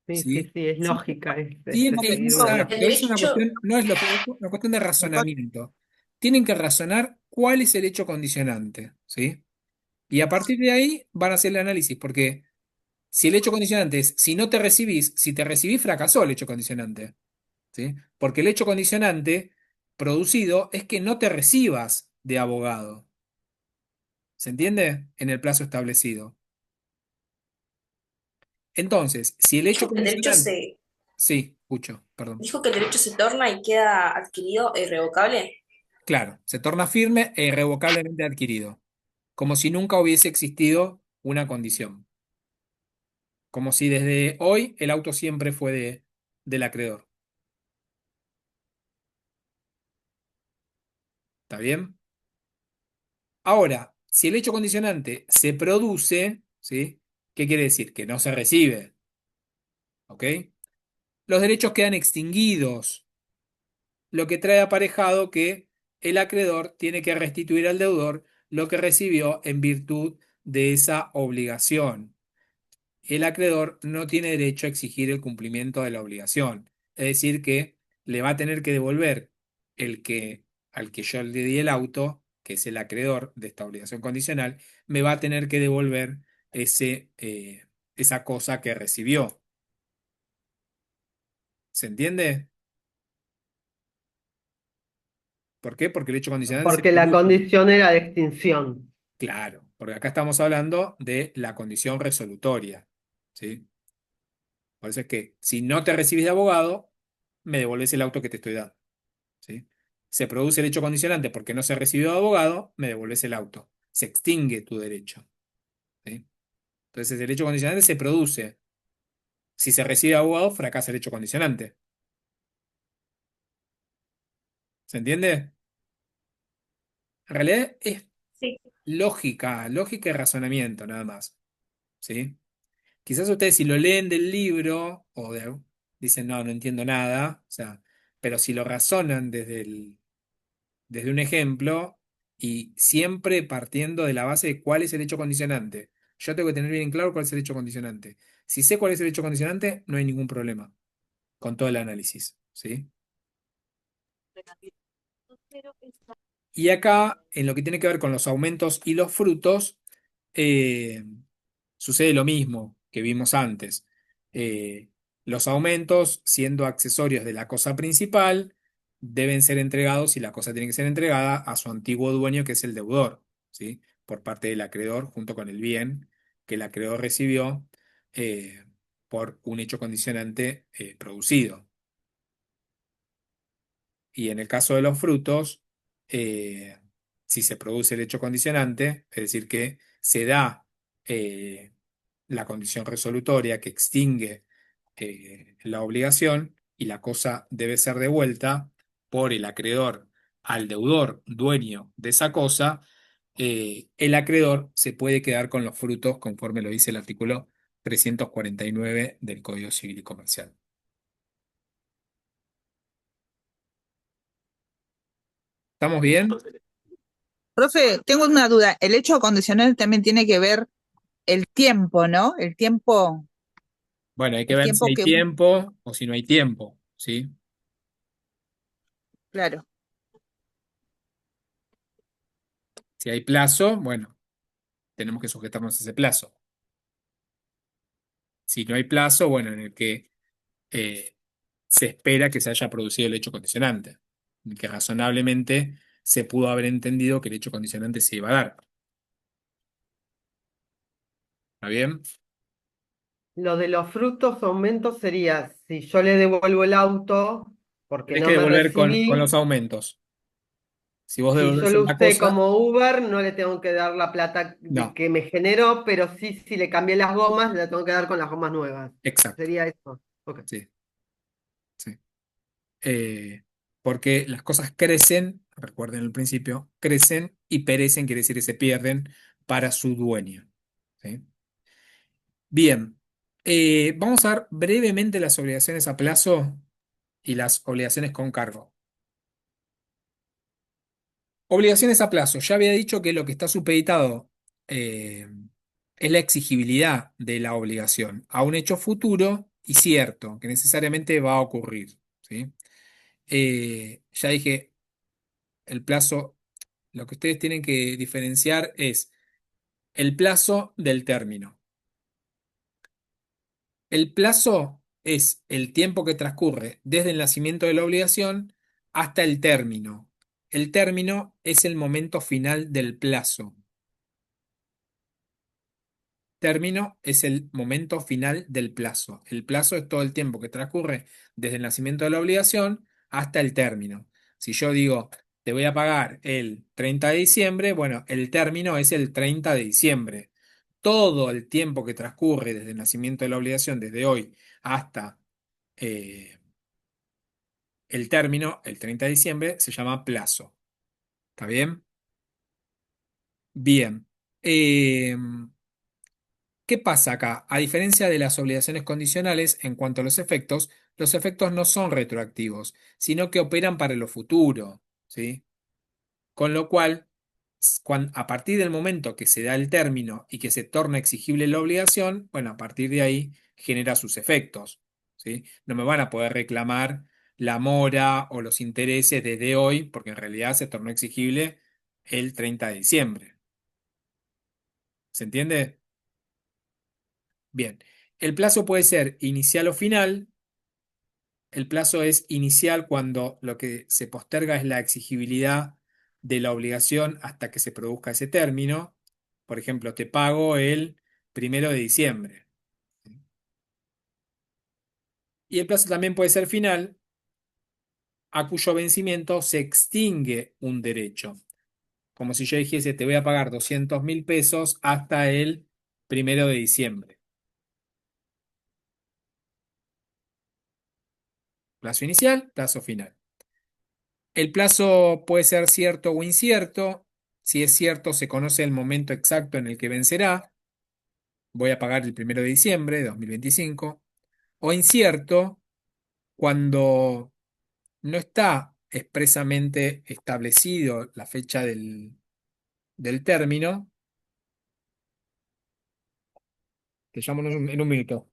Sí, sí, ¿Sí? sí, es Sí. lógica, Tiene es que, seguir una El exacto, lógica. es una derecho, cuestión, no es una cuestión de razonamiento. Tienen que razonar cuál es el hecho condicionante, ¿sí? Y a partir de ahí van a hacer el análisis, porque si el hecho condicionante es si no te recibís, si te recibís, fracasó el hecho condicionante, ¿sí? Porque el hecho condicionante producido es que no te recibas de abogado, ¿se entiende? En el plazo establecido. Entonces, si el hecho Dijo que el derecho condicionante, se, sí, escucho, perdón. dijo que el derecho se torna y queda adquirido e irrevocable. Claro, se torna firme e irrevocablemente adquirido, como si nunca hubiese existido una condición, como si desde hoy el auto siempre fue del acreedor. ¿Está bien? Ahora, Si el hecho condicionante se produce, ¿sí? ¿Qué quiere decir? Que no se recibe. ¿Ok? Los derechos quedan extinguidos, lo que trae aparejado que el acreedor tiene que restituir al deudor lo que recibió en virtud de esa obligación. El acreedor no tiene derecho a exigir el cumplimiento de la obligación. Es decir, que le va a tener que devolver el que al que yo le di el auto, que es el acreedor de esta obligación condicional, me va a tener que devolver esa cosa que recibió. ¿Se entiende? ¿Por qué? Porque el hecho condicional se Porque la produce. condición era de extinción. Claro, porque acá estamos hablando de la condición resolutoria, ¿sí? Por eso es que si no te recibes de abogado, me devolves el auto que te estoy dando, ¿sí? Se produce el hecho condicionante porque no se recibió de abogado, me devolves el auto. Se extingue tu derecho, ¿sí? Entonces el hecho condicionante se produce. Si se recibe de abogado, fracasa el hecho condicionante. ¿Se entiende? En realidad es Sí. lógica y razonamiento, nada más, ¿sí? Quizás ustedes si lo leen del libro dicen, no, no entiendo nada, o sea, pero si lo razonan desde un ejemplo y siempre partiendo de la base de cuál es el hecho condicionante. Yo tengo que tener bien claro cuál es el hecho condicionante. Si sé cuál es el hecho condicionante, no hay ningún problema con todo el análisis, ¿sí? Y acá, en lo que tiene que ver con los aumentos y los frutos, eh, sucede lo mismo que vimos antes. Eh, los aumentos, siendo accesorios de la cosa principal, deben ser entregados y la cosa tiene que ser entregada a su antiguo dueño, que es el deudor, ¿sí? Por parte del acreedor, junto con el bien que el acreedor recibió eh, por un hecho condicionante producido. Y en el caso de los frutos, eh, si se produce el hecho condicionante, es decir, que se da eh, la condición resolutoria que extingue la obligación y la cosa debe ser devuelta por el acreedor al deudor dueño de esa cosa, el acreedor se puede quedar con los frutos conforme lo dice el artículo 349 del Código Civil y Comercial. ¿Estamos bien? Profe, tengo una duda. El hecho condicional también tiene que ver el tiempo, ¿no? Bueno, hay que El ver si tiempo hay que, tiempo o si no hay tiempo, ¿sí? claro. Si hay plazo, bueno, tenemos que sujetarnos a ese plazo. Si no hay plazo, bueno, en el que eh, se espera que se haya producido el hecho condicionante, en el que razonablemente se pudo haber entendido que el hecho condicionante se iba a dar. ¿Está bien? Lo de los frutos aumentos sería si yo le devuelvo el auto porque Tenés que no me devolver con los recibí. aumentos. Si vos Si yo devolvés lo la usé cosa, como Uber, no le tengo que dar la plata no, que me generó, pero sí, si le cambié las gomas, le tengo que dar con las gomas nuevas. exacto, Sería eso. Ok. sí, sí. Eh, porque las cosas crecen, recuerden el principio, crecen y perecen, quiere decir que se pierden para su dueño. ¿Sí? Bien, vamos a ver brevemente las obligaciones a plazo y las obligaciones con cargo. Obligaciones a plazo. Ya había dicho que lo que está supeditado eh, es la exigibilidad de la obligación a un hecho futuro y cierto, que necesariamente va a ocurrir. ¿Sí? Ya dije, el plazo, lo que ustedes tienen que diferenciar es el plazo del término. El plazo es el tiempo que transcurre desde el nacimiento de la obligación hasta el término. El término es el momento final del plazo. Término es el momento final del plazo. El plazo es todo el tiempo que transcurre desde el nacimiento de la obligación hasta el término. Si yo digo, te voy a pagar el 30 de diciembre, bueno, el término es el 30 de diciembre. Todo el tiempo que transcurre desde el nacimiento de la obligación, desde hoy hasta eh, el término, el 30 de diciembre, se llama plazo. ¿Está bien? Bien. Eh, ¿Qué pasa acá? A diferencia de las obligaciones condicionales, en cuanto a los efectos no son retroactivos, sino que operan para lo futuro, ¿sí? Con lo cual, a partir del momento que se da el término y que se torna exigible la obligación, bueno, a partir de ahí genera sus efectos, ¿sí? No me van a poder reclamar la mora o los intereses desde hoy, porque en realidad se tornó exigible el 30 de diciembre. ¿Se entiende? Bien. El plazo puede ser inicial o final. El plazo es inicial cuando lo que se posterga es la exigibilidad de la obligación hasta que se produzca ese término. Por ejemplo, te pago el 1 de diciembre. Y el plazo también puede ser final, a cuyo vencimiento se extingue un derecho. Como si yo dijese, te voy a pagar 200.000 pesos hasta el 1 de diciembre. Plazo inicial, plazo final. El plazo puede ser cierto o incierto. Si es cierto, se conoce el momento exacto en el que vencerá. Voy a pagar el 1 de diciembre de 2025. O incierto, cuando no está expresamente establecido la fecha del término. Te llamo en un minuto.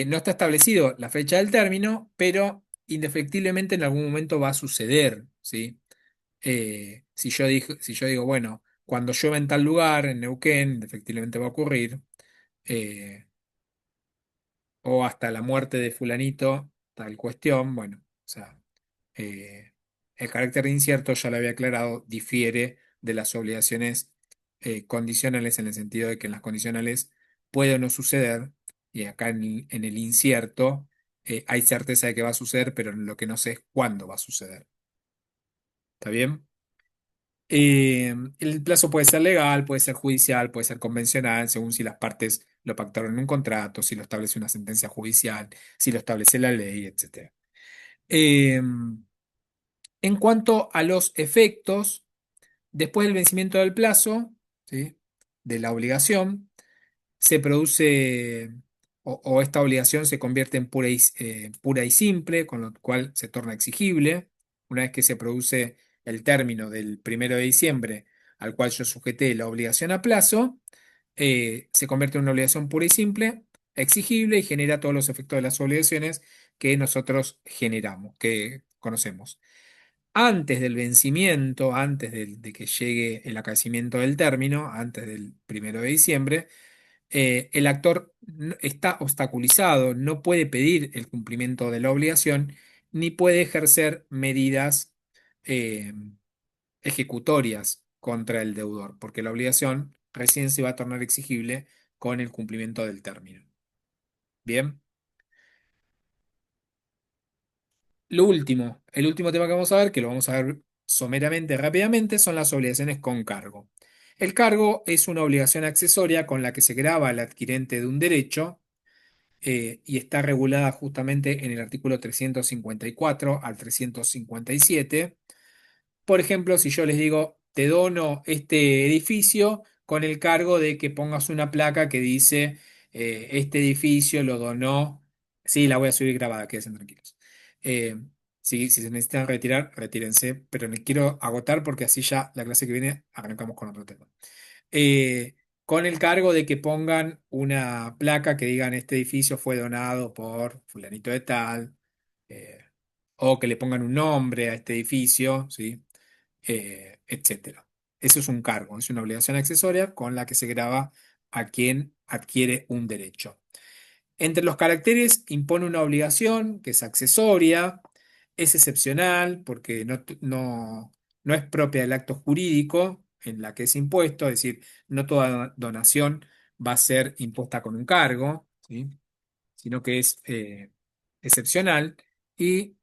No está establecido la fecha del término, pero indefectiblemente en algún momento va a suceder, ¿sí? Si yo digo, bueno, cuando llueva en tal lugar, en Neuquén, efectivamente va a ocurrir, eh, o hasta la muerte de fulanito, tal cuestión, bueno, o sea, eh, el carácter incierto, ya lo había aclarado, difiere de las obligaciones condicionales en el sentido de que en las condicionales puede o no suceder, y acá en el incierto hay certeza de que va a suceder, pero lo que no sé es cuándo va a suceder. ¿Está bien? El plazo puede ser legal, puede ser judicial, puede ser convencional, según si las partes lo pactaron en un contrato, si lo establece una sentencia judicial, si lo establece la ley, etc. Eh, en cuanto a los efectos, después del vencimiento del plazo, ¿sí? De la obligación, se produce o esta obligación se convierte en pura y simple, con lo cual se torna exigible. Una vez que se produce el término del 1 de diciembre al cual yo sujeté la obligación a plazo, se convierte en una obligación pura y simple, exigible y genera todos los efectos de las obligaciones que nosotros generamos, que conocemos. Antes del vencimiento, antes de que llegue el acaecimiento del término, antes del 1 de diciembre, el actor está obstaculizado, no puede pedir el cumplimiento de la obligación, ni puede ejercer medidas eh, ejecutorias contra el deudor, porque la obligación recién se va a tornar exigible con el cumplimiento del término. Bien. El último tema que vamos a ver, que lo vamos a ver someramente, rápidamente, son las obligaciones con cargo. El cargo es una obligación accesoria con la que se grava al adquirente de un derecho y está regulada justamente en el artículo 354 al 357. Por ejemplo, si yo les digo, te dono este edificio con el cargo de que pongas una placa que dice, este edificio lo donó, sí, la voy a subir grabada, quédense tranquilos. Eh, si se necesitan retirar, retírense, pero me quiero agotar porque así ya la clase que viene arrancamos con otro tema. eh, con el cargo de que pongan una placa que digan este edificio fue donado por fulanito de tal, eh, o que le pongan un nombre a este edificio, ¿sí? Etcétera. Eso es un cargo, es una obligación accesoria con la que se grava a quien adquiere un derecho. Entre los caracteres impone una obligación que es accesoria, es excepcional porque no es propia del acto jurídico en la que es impuesto, es decir, no toda donación va a ser impuesta con un cargo, ¿sí? Sino que es excepcional y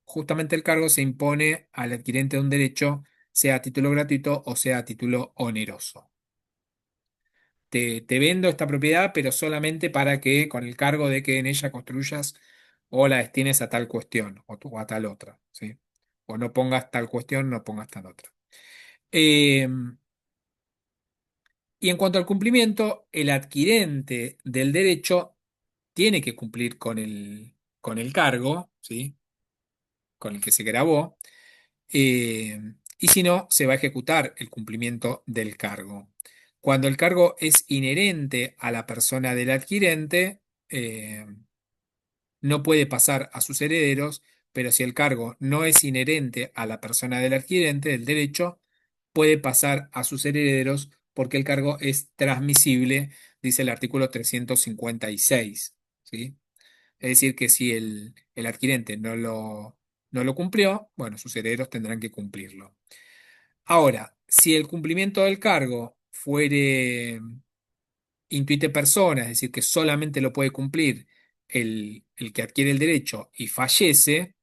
justamente el cargo se impone al adquirente de un derecho, sea a título gratuito o sea a título oneroso. Te vendo esta propiedad, pero solamente para que con el cargo de que en ella construyas o la destines a tal cuestión o a tal otra, ¿sí? O no pongas tal cuestión, no pongas tal otra. Eh, y en cuanto al cumplimiento, el adquirente del derecho tiene que cumplir con el cargo, ¿sí? Con el que se grabó, eh, y si no, se va a ejecutar el cumplimiento del cargo. Cuando el cargo es inherente a la persona del adquirente, eh, no puede pasar a sus herederos, pero si el cargo no es inherente a la persona del adquirente del derecho, puede pasar a sus herederos porque el cargo es transmisible, dice el artículo 356, ¿sí? Es decir, que si el adquirente no lo cumplió, bueno, sus herederos tendrán que cumplirlo. Ahora, si el cumplimiento del cargo fuere intuite persona, es decir, que solamente lo puede cumplir el que adquiere el derecho y fallece,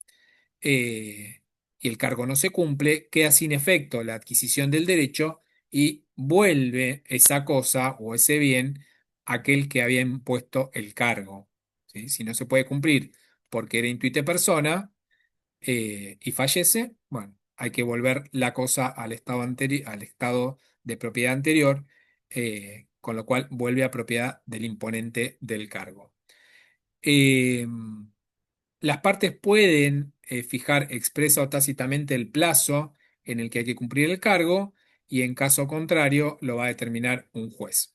eh, y el cargo no se cumple, queda sin efecto la adquisición del derecho y vuelve esa cosa o ese bien a aquel que había impuesto el cargo. ¿Sí? Si no se puede cumplir porque era intuite persona, y fallece, bueno, hay que volver la cosa al estado al estado de propiedad anterior, con lo cual vuelve a propiedad del imponente del cargo. Eh, las partes pueden fijar expresa o tácitamente el plazo en el que hay que cumplir el cargo y en caso contrario lo va a determinar un juez.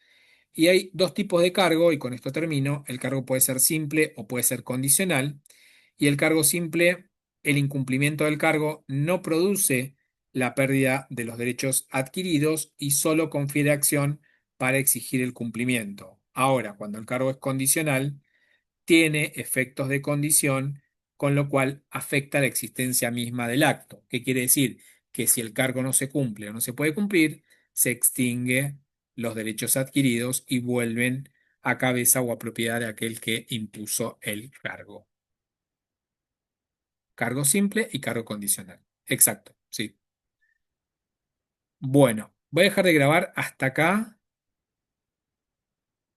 Y hay dos tipos de cargo, y con esto termino. El cargo puede ser simple o puede ser condicional. Y el cargo simple, el incumplimiento del cargo no produce la pérdida de los derechos adquiridos y solo confiere acción para exigir el cumplimiento. Ahora, cuando el cargo es condicional, tiene efectos de condición, con lo cual afecta la existencia misma del acto. ¿Qué quiere decir? Que si el cargo no se cumple o no se puede cumplir, se extingue los derechos adquiridos y vuelven a cabeza o a propiedad de aquel que impuso el cargo. Cargo simple y cargo condicional. Exacto, sí. Bueno, voy a dejar de grabar hasta acá.